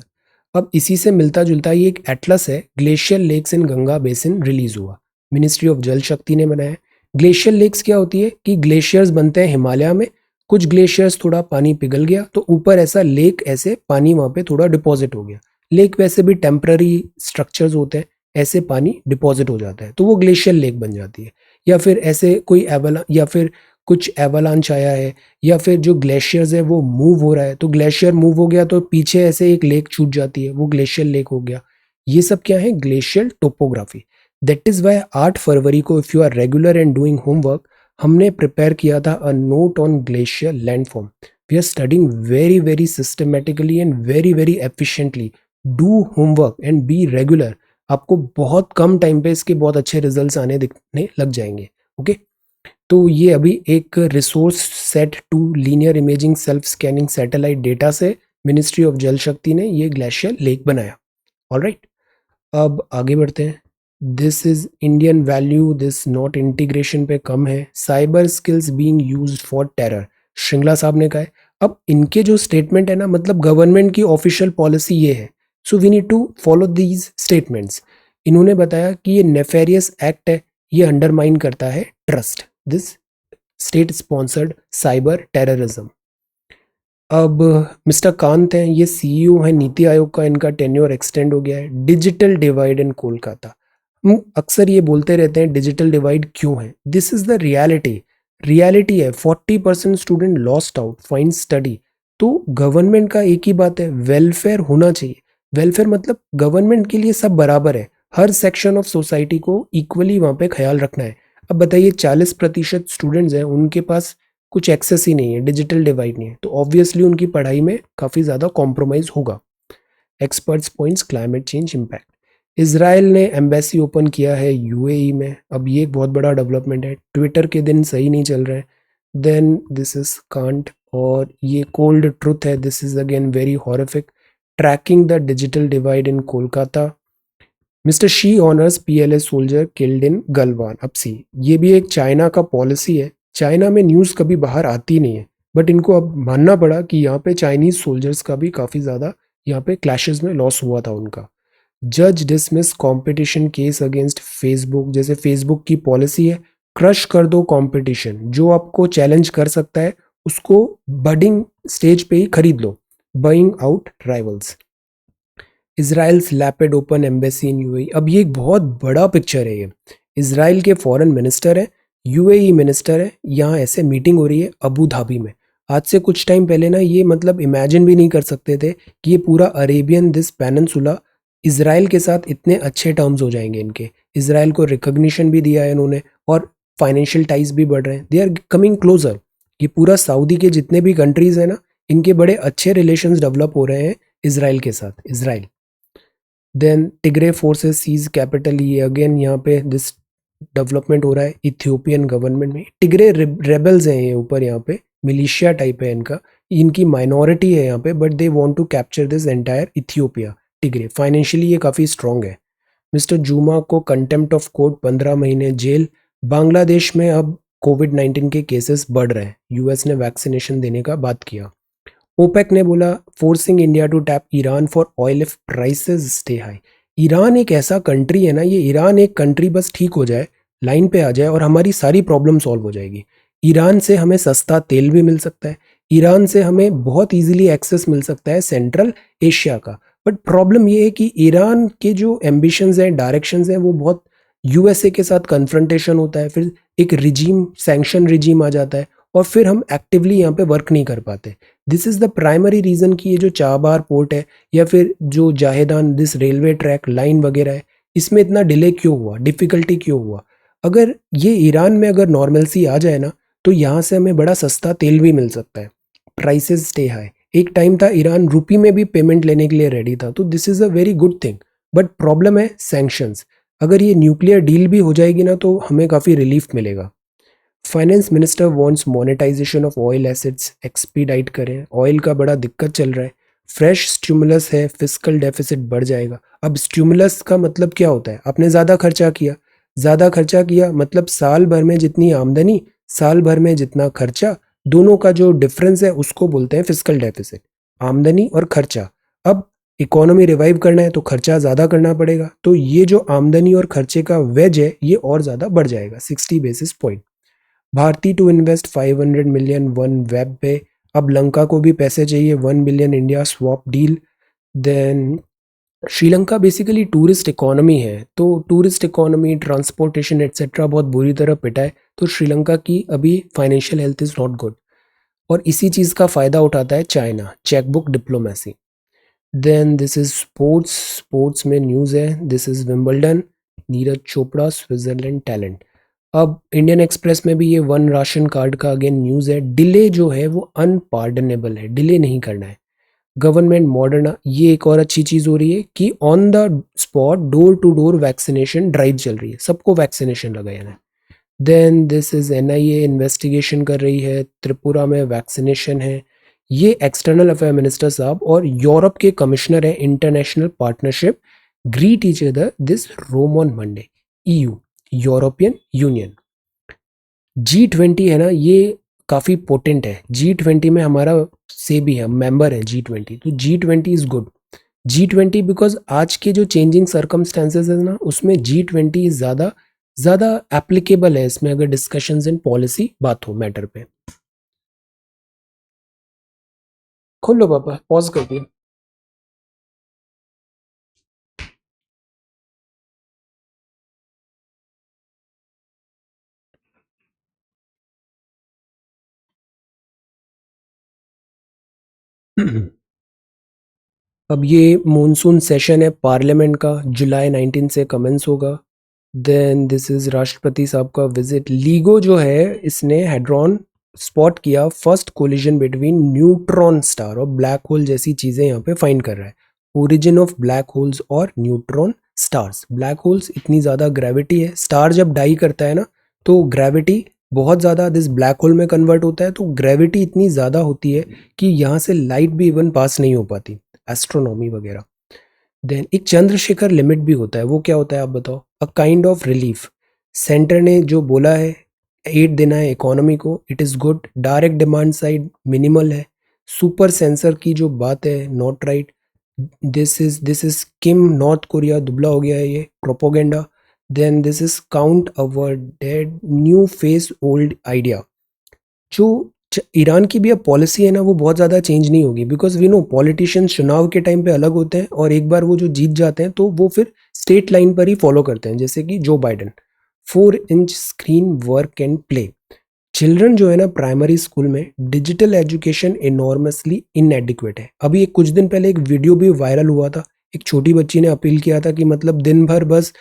अब इसी से मिलता जुलता ये एक एटलस है, glacial lakes in Ganga basin, release हुआ, मिनिस्ट्री ऑफ जल शक्ति ने बनाया. ग्लेशियल लेक्स क्या होती है कि ग्लेशियर्स बनते हैं हिमालय में, कुछ ग्लेशियर्स थोड़ा पानी पिघल गया तो ऊपर ऐसा लेक, ऐसे पानी वहां पे थोड़ा डिपॉजिट हो गया. लेक वैसे भी टेम्पररी स्ट्रक्चर्स होते हैं, ऐसे पानी डिपॉजिट हो जाता है तो वो ग्लेशियल लेक बन जाती है. या फिर ऐसे कोई एवला, या फिर कुछ एवलांच आया है, या फिर जो ग्लेशियर्स है वो मूव हो रहा है, तो ग्लेशियर मूव हो गया तो पीछे ऐसे एक लेक छूट जाती है, वो ग्लेशियर लेक हो गया। ये सब क्या है? Glacial topography. That is why 8 फरवरी को, if you are regular and doing homework, हमने प्रिपेयर किया था a note on glacier landform. We are studying very very systematically and very very efficiently. Do homework and be regular. आपको बहुत कम time पे इसके बहुत अच्छे रिजल्ट्स आने दिखने लग जाएंगे। ओके, तो ये अभी एक resource set to linear imaging self scanning satellite data से मिनिस्ट्री ऑफ जल शक्ति ने ये ग्लेशियर लेक बनाया। ऑलराइट, अब आगे बढ़ते हैं। This is Indian value, this not integration पे कम है। Cyber skills being used for terror, Shringla साहब ने कहा है। अब इनके जो स्टेटमेंट है ना, मतलब गवर्नमेंट की ऑफिशियल पॉलिसी ये है, so we need to follow these statements. इन्होंने बताया कि ये नेफेरियस एक्ट है, ये अंडरमाइन करता है trust, this state sponsored cyber terrorism. अब मिस्टर कांत हैं, ये सीईओ हैं नीति आयोग का, इनका टेन्योर एक्सटेंड हो गया है। डिजिटल डिवाइड इन कोलकाता, हम अक्सर ये बोलते रहते हैं डिजिटल डिवाइड क्यों है। This is the reality. Reality है 40% student lost out fine study. तो गवर्नमेंट का एक ही बात है, वेलफेयर होना चाहिए। वेलफेयर मतलब गवर्नमेंट के लिए सब बराबर है, हर सेक्शन ऑफ सोसाइटी को इक्वली वहाँ पे ख्याल रखना है। अब बताइए 40% स्टूडेंट्स हैं, उनके पास कुछ एक्सेस ही नहीं है, डिजिटल डिवाइड नहीं है, तो ऑब्वियसली उनकी पढ़ाई में काफ़ी ज़्यादा कॉम्प्रोमाइज़ होगा। Experts points climate change impact. Israel ने एम्बेसी ओपन किया है यूएई में, अब ये एक बहुत बड़ा डेवलपमेंट है। ट्विटर के दिन सही नहीं चल रहे हैं। देन दिस इज कांट, और ये कोल्ड ट्रुथ है, this is again very horrific. Tracking the digital divide in Kolkata, mister she honours PLA soldier killed in Galwan. अब सी, ये भी एक चाइना का पॉलिसी है। चाइना में न्यूज़ कभी बाहर आती नहीं है, बट इनको अब मानना पड़ा कि यहाँ पे चाइनीज सोल्जर्स का भी काफ़ी ज़्यादा यहाँ पे क्लैशेस में लॉस हुआ था उनका। जज dismiss competition case against Facebook, जैसे फेसबुक की पॉलिसी है क्रश कर दो कंपटीशन, जो आपको चैलेंज कर सकता है उसको बडिंग स्टेज पे ही खरीद लो, buying out rivals. Israel's Lapid open embassy in UAE, अब ये एक बहुत बड़ा पिक्चर है। ये इसराइल के फॉरेन मिनिस्टर है, यूएई मिनिस्टर है, यहाँ ऐसे मीटिंग हो रही है अबू धाबी में। आज से कुछ टाइम पहले ना ये मतलब इमेजिन भी नहीं कर सकते थे कि ये पूरा अरेबियन दिस पेनिनसुला इसराइल के साथ इतने अच्छे टर्म्स हो जाएंगे इनके। इसराइल को रिकग्निशन भी दिया है इन्होंने, और फाइनेंशियल टाइज भी बढ़ रहे हैं, दे आर कमिंग क्लोजर। ये पूरा सऊदी के जितने भी कंट्रीज हैं ना, इनके बड़े अच्छे रिलेशंस डेवलप हो रहे हैं इसराइल के साथ। Israel then Tigray forces seize capital, ये अगेन यहाँ पे दिस डेवलपमेंट हो रहा है इथियोपियन गवर्नमेंट में। टिग्रे रेबल्स हैं ये ऊपर, यहाँ पे मिलिशिया टाइप है इनका, इनकी माइनॉरिटी है यहाँ पे, but they want to capture this entire Ethiopia. Tigray financially ये काफ़ी स्ट्रांग है। मिस्टर जूमा को कंटेम्प्ट ऑफ कोर्ट 15 महीने जेल। बांग्लादेश में अब कोविड-19 के केसेस बढ़ रहे हैं, यूएस ने वैक्सीनेशन देने का बात किया। ओपेक ने बोला forcing India to tap Iran for oil if prices stay high. Iran एक ऐसा कंट्री है ना, ये ईरान एक कंट्री बस ठीक हो जाए, लाइन पे आ जाए, और हमारी सारी प्रॉब्लम सॉल्व हो जाएगी। ईरान से हमें सस्ता तेल भी मिल सकता है, ईरान से हमें बहुत इजीली एक्सेस मिल सकता है सेंट्रल एशिया का। बट प्रॉब्लम ये है कि ईरान के जो एम्बिशंस हैं, डायरेक्शंस हैं, वो बहुत यूएसए के साथ कन्फ्रंटेशन होता है, फिर एक रिजीम, सैंक्शन रिजीम आ जाता है, और फिर हम एक्टिवली यहाँ पे वर्क नहीं कर पाते। This is the primary reason कि ये जो चाबार पोर्ट है, या फिर जो Zahedan this railway track line वगैरह है, इसमें इतना डिले क्यों हुआ, डिफ़िकल्टी क्यों हुआ। अगर ये ईरान में अगर नॉर्मलसी आ जाए ना, तो यहाँ से हमें बड़ा सस्ता तेल भी मिल सकता है, प्राइसेस स्टे हाई। एक टाइम था ईरान रुपी में भी पेमेंट लेने के लिए रेडी था, तो this is a very good thing. But problem है सैंक्शंस। अगर ये न्यूक्लियर डील भी हो जाएगी ना, तो हमें काफ़ी रिलीफ मिलेगा। Finance minister wants monetisation of oil assets expedite करें, ऑयल का बड़ा दिक्कत चल रहा है। फ्रेश स्टिमुलस है, फिस्कल डेफिसिट बढ़ जाएगा। अब स्टिमुलस का मतलब क्या होता है, आपने ज़्यादा खर्चा किया, ज़्यादा खर्चा किया मतलब साल भर में जितनी आमदनी, साल भर में जितना खर्चा, दोनों का जो डिफरेंस है उसको बोलते हैं फिस्कल डेफिसिट, आमदनी और खर्चा। अब इकोनॉमी रिवाइव करना है तो खर्चा ज़्यादा करना पड़ेगा, तो ये जो आमदनी और खर्चे का वेज है ये और ज़्यादा बढ़ जाएगा 60 basis point. Bharti to invest 500 million OneWeb पे, अब लंका को भी पैसे चाहिए, 1 billion India swap deal. Then Sri Lanka basically tourist economy है, तो टूरिस्ट इकोनॉमी, ट्रांसपोर्टेशन एटसेट्रा बहुत बुरी तरह पिटा है, तो श्रीलंका की अभी financial health is not good. और इसी चीज़ का फ़ायदा उठाता है China, chequebook diplomacy. Then this is sports, sports में न्यूज़ है, this is Wimbledon, Neeraj Chopra Switzerland talent. अब इंडियन एक्सप्रेस में भी ये वन राशन कार्ड का अगेन न्यूज़ है। डिले जो है वो अनपार्डनेबल है, डिले नहीं करना है। गवर्नमेंट मॉडर्ना, ये एक और अच्छी चीज़ हो रही है कि on the spot door to door vaccination drive चल रही है, सबको वैक्सीनेशन लगाया है। Then this is NIA investigation कर रही है, त्रिपुरा में वैक्सीनेशन है। ये एक्सटर्नल अफेयर मिनिस्टर साहब और यूरोप के कमिश्नर हैं international partnership, greet each other this Rome on Monday. EU, European Union. G20 है ना, ये काफ़ी पोटेंट है। G20 में हमारा से भी है, मेंबर है G20, तो G20 is good. G20 because आज के जो चेंजिंग सर्कमस्टेंसेज है ना, उसमें G20 ज़्यादा ज़्यादा एप्लीकेबल है इसमें, अगर डिस्कशंस इन पॉलिसी बात हो मैटर पे। खोल लो पापा, पॉज कर दिया। अब ये मॉनसून सेशन है पार्लियामेंट का, जुलाई 19 से कमेंस होगा। देन दिस इज राष्ट्रपति साहब का विजिट। लीगो जो है इसने हेड्रॉन स्पॉट किया, first collision between neutron star और ब्लैक होल जैसी चीजें यहाँ पे फाइंड कर रहा है। ओरिजिन ऑफ ब्लैक होल्स और न्यूट्रॉन स्टार्स। ब्लैक होल्स इतनी ज्यादा ग्रेविटी है, स्टार जब डाई करता है ना तो ग्रेविटी बहुत ज़्यादा दिस ब्लैक होल में कन्वर्ट होता है, तो ग्रेविटी इतनी ज़्यादा होती है कि यहाँ से लाइट भी इवन पास नहीं हो पाती, एस्ट्रोनॉमी वगैरह। देन एक चंद्रशेखर लिमिट भी होता है, वो क्या होता है आप बताओ? A kind of relief. Centre ने जो बोला है एड देना है इकोनॉमी को, it is good. Direct demand side minimal है। सुपर सेंसर की जो बात है not right. This is Kim, North Korea दुबला हो गया है, ये propaganda. Then this is count our dead new face old idea. जो ईरान की भी अब पॉलिसी है ना, वो बहुत ज़्यादा चेंज नहीं होगी, बिकॉज वी नो पॉलिटिशियंस चुनाव के टाइम पे अलग होते हैं और एक बार वो जो जीत जाते हैं तो वो फिर स्टेट लाइन पर ही फॉलो करते हैं, जैसे कि जो Biden. 4 inch screen work and play. Children जो है ना प्राइमरी स्कूल में डिजिटल एजुकेशन इनॉर्मसली इनएडिक्वेट है। अभी एक कुछ दिन पहले एक वीडियो भी वायरल हुआ था, एक छोटी बच्ची ने अपील किया था कि मतलब दिन भर बस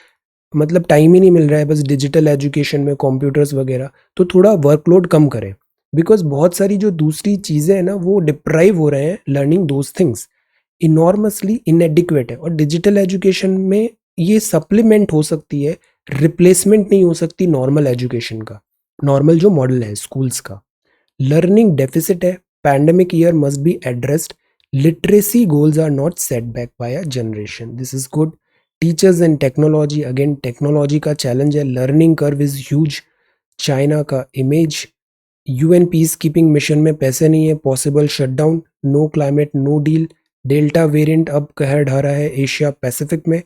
मतलब टाइम ही नहीं मिल रहा है बस डिजिटल एजुकेशन में, कंप्यूटर्स वगैरह, तो थोड़ा वर्कलोड कम करें। बिकॉज बहुत सारी जो दूसरी चीज़ें हैं ना वो डिप्राइव हो रहे हैं लर्निंग दोज थिंग्स। इनॉर्मसली इनएडिक्वेट है, और डिजिटल एजुकेशन में ये सप्लीमेंट हो सकती है, रिप्लेसमेंट नहीं हो सकती नॉर्मल एजुकेशन का, नॉर्मल जो मॉडल है स्कूल्स का। लर्निंग डेफिसिट है, pandemic year must be addressed. Literacy goals are not set back by a generation, this is good. Teachers and technology, again technology का चैलेंज है, learning curve is huge. China का image, UN peace keeping mission में पैसे नहीं है, possible shutdown, no climate no deal. Delta variant अब कहर ढा रहा है एशिया पैसिफिक में।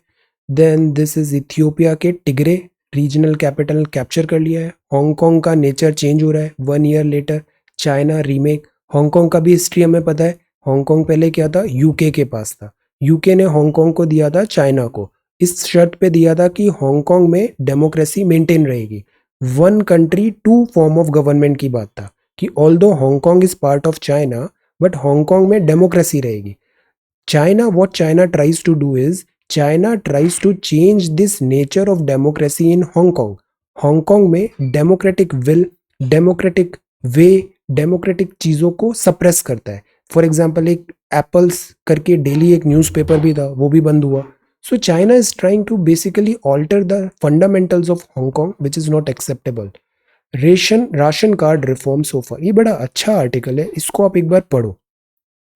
देन दिस इज इथियोपिया के टिग्रे, रीजनल कैपिटल कैप्चर कर लिया है। हांगकांग का नेचर चेंज हो रहा है 1 year later. China remake. Hong Kong का भी हिस्ट्री हमें पता है, हांगकांग पहले क्या था, यूके के पास था। यूके ने हांगकांग को दिया था चाइना को, इस शर्त पे दिया था कि हांगकांग में डेमोक्रेसी मेंटेन रहेगी। One country two form of government की बात था कि although Hong Kong is part of China but Hong Kong में डेमोक्रेसी रहेगी। China, what China tries to do is China tries to change this nature of democracy in Hong Kong. Hong Kong में democratic will, democratic way, democratic चीज़ों को suppress करता है। For example एक Apple's करके daily एक न्यूज़पेपर भी था, वो भी बंद हुआ। So China is trying to basically alter the fundamentals of Hong Kong which is not acceptable. Ration card reform so far, ये बड़ा अच्छा आर्टिकल है, इसको आप एक बार पढ़ो।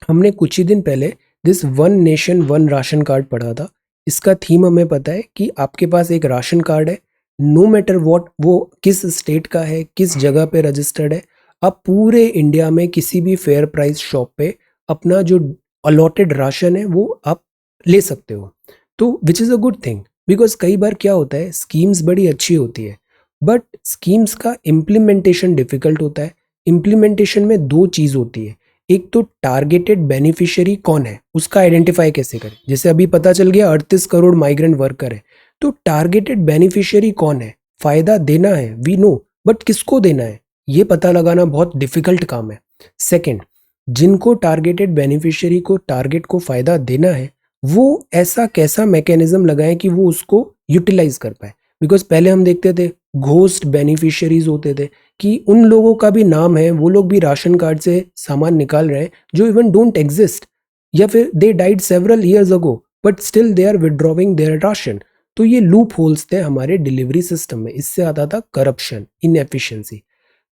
हमने कुछ ही दिन पहले this one nation one ration card पढ़ा था। इसका थीम हमें पता है कि आपके पास एक राशन कार्ड है, नो मैटर वॉट वो किस स्टेट का है, किस जगह पे रजिस्टर्ड है, आप पूरे इंडिया में किसी भी फेयर प्राइस शॉप पे अपना जो अलॉटेड राशन है वो आप ले सकते हो। तो which is a good thing, because कई बार क्या होता है स्कीम्स बड़ी अच्छी होती है बट स्कीम्स का इम्प्लीमेंटेशन डिफिकल्ट होता है। इम्प्लीमेंटेशन में दो चीज़ होती है, एक तो टारगेटेड बेनिफिशियरी कौन है उसका आइडेंटिफाई कैसे करें। जैसे अभी पता चल गया 38 करोड़ माइग्रेंट वर्कर है, तो टारगेटेड बेनिफिशियरी कौन है, फायदा देना है वी नो, बट किसको देना है ये पता लगाना बहुत डिफिकल्ट काम है। सेकंड, जिनको टारगेटेड बेनिफिशियरी को टारगेट को फायदा देना है वो ऐसा कैसा मैकेनिज्म लगाएं कि वो उसको यूटिलाइज कर पाए। बिकॉज पहले हम देखते थे घोस्ट बेनिफिशियरीज होते थे कि उन लोगों का भी नाम है, वो लोग भी राशन कार्ड से सामान निकाल रहे हैं जो इवन डोंट एग्जिस्ट, या फिर they died several years ago but still they are withdrawing their ration. तो ये लूप होल्स थे हमारे डिलीवरी सिस्टम में, इससे आता था करप्शन, इनएफिशिएंसी।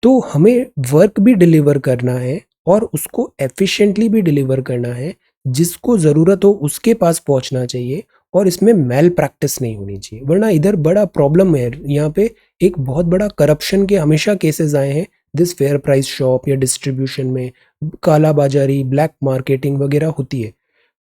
तो हमें वर्क भी डिलीवर करना है और उसको एफिशिएंटली भी डिलीवर करना है, जिसको ज़रूरत हो उसके पास पहुंचना चाहिए और इसमें मेल प्रैक्टिस नहीं होनी चाहिए, वरना इधर बड़ा प्रॉब्लम है। यहाँ पे एक बहुत बड़ा करप्शन के हमेशा केसेस आए हैं दिस फेयर प्राइस शॉप या डिस्ट्रीब्यूशन में, काला बाजारी, ब्लैक मार्केटिंग वगैरह होती है।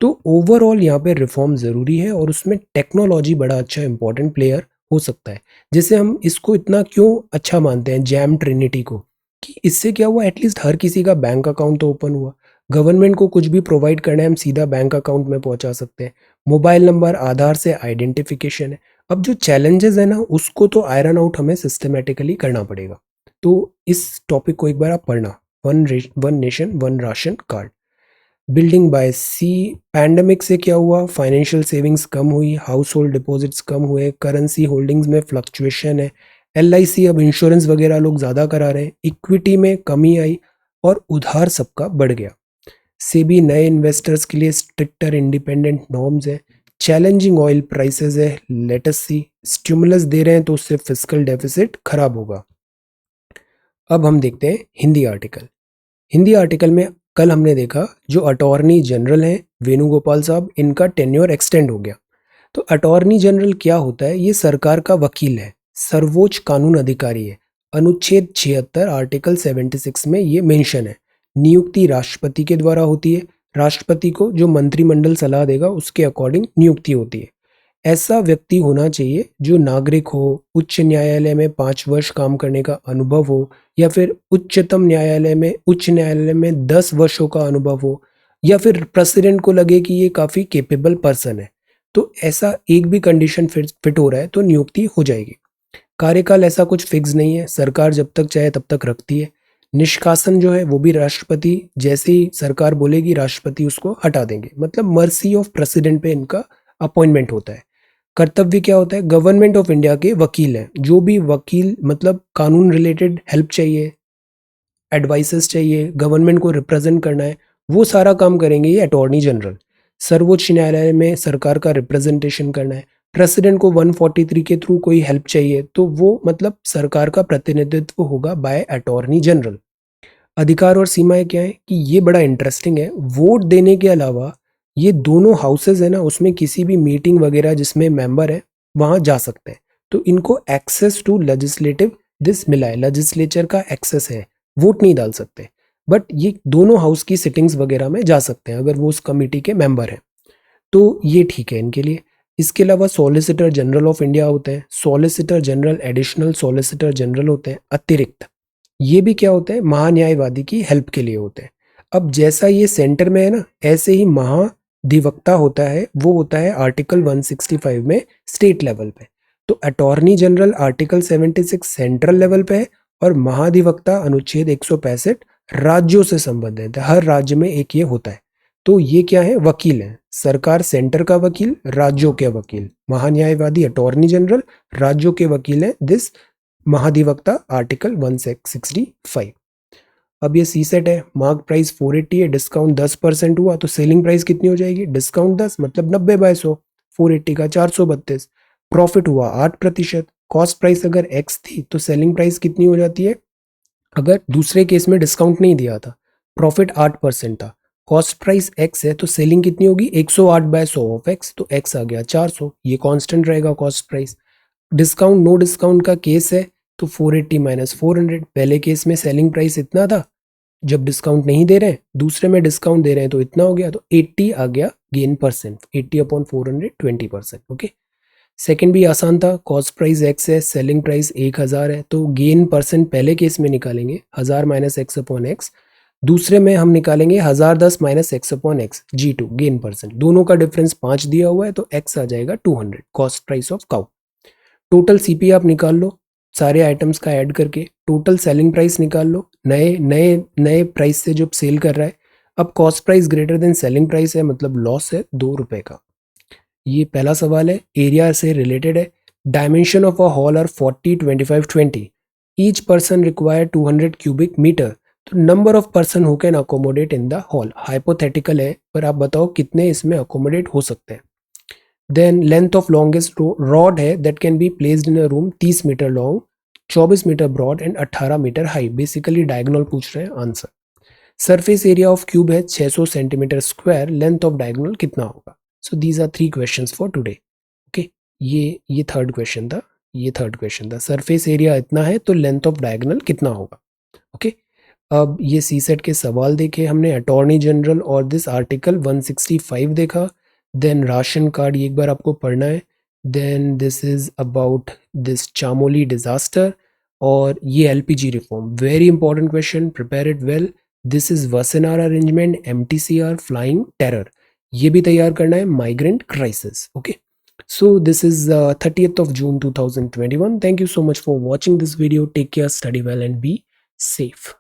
तो ओवरऑल यहाँ पे रिफॉर्म ज़रूरी है और उसमें टेक्नोलॉजी बड़ा अच्छा इंपॉर्टेंट प्लेयर हो सकता है। जैसे हम इसको इतना क्यों अच्छा मानते हैं जैम ट्रिनिटी को, कि इससे क्या हुआ, एटलीस्ट हर किसी का बैंक अकाउंट तो ओपन हुआ। गवर्नमेंट को कुछ भी प्रोवाइड करना है हम सीधा बैंक अकाउंट में पहुंचा सकते हैं। मोबाइल नंबर, आधार से आइडेंटिफिकेशन है। अब जो चैलेंजेस है ना उसको तो आयरन आउट हमें सिस्टमेटिकली करना पड़ेगा। तो इस टॉपिक को एक बार आप पढ़ना, one nation one ration card. Building by sea, pandemic से क्या हुआ, फाइनेंशियल सेविंग्स कम हुई, हाउस होल्ड डिपॉजिट्स कम हुए, करेंसी होल्डिंग्स में फ्लक्चुएशन है, LIC अब इंश्योरेंस वगैरह लोग ज़्यादा करा रहे हैं, इक्विटी में कमी आई और उधार सबका बढ़ गया। सेबी नए इन्वेस्टर्स के लिए स्ट्रिक्टर इंडिपेंडेंट नॉर्म्स है, चैलेंजिंग ऑयल प्राइसेस है, लेटस सी, स्टिमुलस दे रहे हैं तो उससे फिस्कल डेफिसिट खराब होगा। अब हम देखते हैं हिंदी आर्टिकल। हिंदी आर्टिकल में कल हमने देखा जो अटॉर्नी जनरल हैं वेणुगोपाल साहब, इनका टेन्योर एक्सटेंड हो गया। तो अटॉर्नी जनरल क्या होता है, ये सरकार का वकील है, सर्वोच्च कानून अधिकारी है। अनुच्छेद 76 आर्टिकल 76 में ये मेंशन है। नियुक्ति राष्ट्रपति के द्वारा होती है, राष्ट्रपति को जो मंत्रिमंडल सलाह देगा उसके अकॉर्डिंग नियुक्ति होती है। ऐसा व्यक्ति होना चाहिए जो नागरिक हो, उच्च न्यायालय में 5 वर्ष काम करने का अनुभव हो, या फिर उच्च न्यायालय में 10 वर्षों का अनुभव हो, या फिर प्रेसिडेंट को लगे कि ये काफ़ी केपेबल पर्सन है। तो ऐसा एक भी कंडीशन फिट हो रहा है तो नियुक्ति हो जाएगी। कार्यकाल ऐसा कुछ फिक्स नहीं है, सरकार जब तक चाहे तब तक रखती है। निष्कासन जो है वो भी राष्ट्रपति, जैसे ही सरकार बोलेगी राष्ट्रपति उसको हटा देंगे, मतलब मर्सी ऑफ प्रेसिडेंट पे इनका अपॉइंटमेंट होता है। कर्तव्य क्या होता है, गवर्नमेंट ऑफ इंडिया के वकील हैं, जो भी वकील मतलब कानून रिलेटेड हेल्प चाहिए, एडवाइसेस चाहिए, गवर्नमेंट को रिप्रेजेंट करना है, वो सारा काम करेंगे ये अटॉर्नी जनरल। सर्वोच्च न्यायालय में सरकार का रिप्रेजेंटेशन करना है, प्रेसिडेंट को 143 के थ्रू कोई हेल्प चाहिए तो वो मतलब सरकार का प्रतिनिधित्व होगा बाय अटॉर्नी जनरल। अधिकार और सीमाएं क्या है कि ये बड़ा इंटरेस्टिंग है। वोट देने के अलावा ये दोनों हाउसेज है ना, उसमें किसी भी मीटिंग वगैरह जिसमें मेंबर है वहां जा सकते हैं। तो इनको एक्सेस टू लेजिस्लेटिव दिस मिला है, लेजिस्लेचर का एक्सेस है, वोट नहीं डाल सकते, बट ये दोनों हाउस की सिटिंग्स वगैरह में जा सकते हैं अगर वो उस कमेटी के मेंबर हैं। तो ये ठीक है इनके लिए। इसके अलावा सॉलिसिटर जनरल ऑफ इंडिया होते हैं, solicitor general, additional solicitor general होते हैं अतिरिक्त। ये भी क्या होते हैं, महान्यायवादी की हेल्प के लिए होते हैं। अब जैसा ये सेंटर में है ना, ऐसे ही महाधिवक्ता होता है, वो होता है आर्टिकल 165 में स्टेट लेवल पे। तो attorney general article 76 central level पे है और महाधिवक्ता अनुच्छेद 165 राज्यों से संबंधित है, हर राज्य में एक ये होता है। तो ये क्या है, वकील है, सरकार सेंटर का वकील, राज्यों के वकील, महान्यायवादी अटॉर्नी जनरल, राज्यों के वकील है दिस महाधिवक्ता आर्टिकल 165। अब ये सी सेट है, मार्क प्राइस 480 है, डिस्काउंट 10% हुआ तो सेलिंग प्राइस कितनी हो जाएगी, डिस्काउंट 10 मतलब 90/100, 480 का 432। प्रॉफिट हुआ 8%, कॉस्ट प्राइस अगर एक्स थी तो सेलिंग प्राइस कितनी हो जाती है, अगर दूसरे केस में डिस्काउंट नहीं दिया था, प्रॉफिट 8% था, कॉस्ट प्राइस एक्स है तो सेलिंग कितनी होगी 108/100 ऑफ एक्स, तो एक्स आ गया 400, ये कांस्टेंट रहेगा cost price. Discount no discount का केस है तो 480 माइनस 400, पहले केस में सेलिंग प्राइस इतना था, जब डिस्काउंट नहीं दे रहे हैं दूसरे में डिस्काउंट दे रहे हैं तो इतना हो गया, तो 80 आ गया गेन परसेंट, 80/400 20%। ओके, सेकंड भी आसान था, कॉस्ट प्राइस एक्स है, सेलिंग प्राइस 1000 है, तो गेन परसेंट पहले केस में निकालेंगे, 1000 माइनस एक्स अपॉन एक्स, दूसरे में हम निकालेंगे 1010 minus x upon x G2 gain percent, दोनों का डिफरेंस 5 दिया हुआ है तो x आ जाएगा 200 cost price of cow. Total CP आप निकाल लो सारे आइटम्स का ऐड करके, टोटल सेलिंग प्राइस निकाल लो नए नए नए प्राइस से जो सेल कर रहा है। अब cost price greater than selling price है मतलब लॉस है 2 रुपए का। ये पहला सवाल है, एरिया से रिलेटेड है। Dimension of a hall are 40 25 20, each person require 200 cubic metre, तो number of person who can accommodate in the hall hypothetical है, पर आप बताओ कितने इसमें अकोमोडेट हो सकते हैं। Then length of longest rod है that can be placed in a room 30 metre long, 24 metre broad and 18 metre high, basically diagonal पूछ रहे हैं answer. Surface area of cube है 600 centimetre square, length of diagonal कितना होगा। So these are 3 questions for today. Okay, ये third question था, ये third question था, सरफेस एरिया इतना है तो लेंथ ऑफ डायगोनल कितना होगा। ओके, अब ये सीसेट के सवाल देखे हमने, अटॉर्नी जनरल और दिस आर्टिकल 165 देखा। देन राशन कार्ड ये एक बार आपको पढ़ना है। Then this is about this Chamoli disaster, और ये LPG reform, very important question, prepare it well. This is Wassenaar arrangement, MTCR, flying terror, ये भी तैयार करना है, migrant crisis. Okay, so this is 30th of June 2021. Thank you so much for watching this video. Take care, study well and be safe.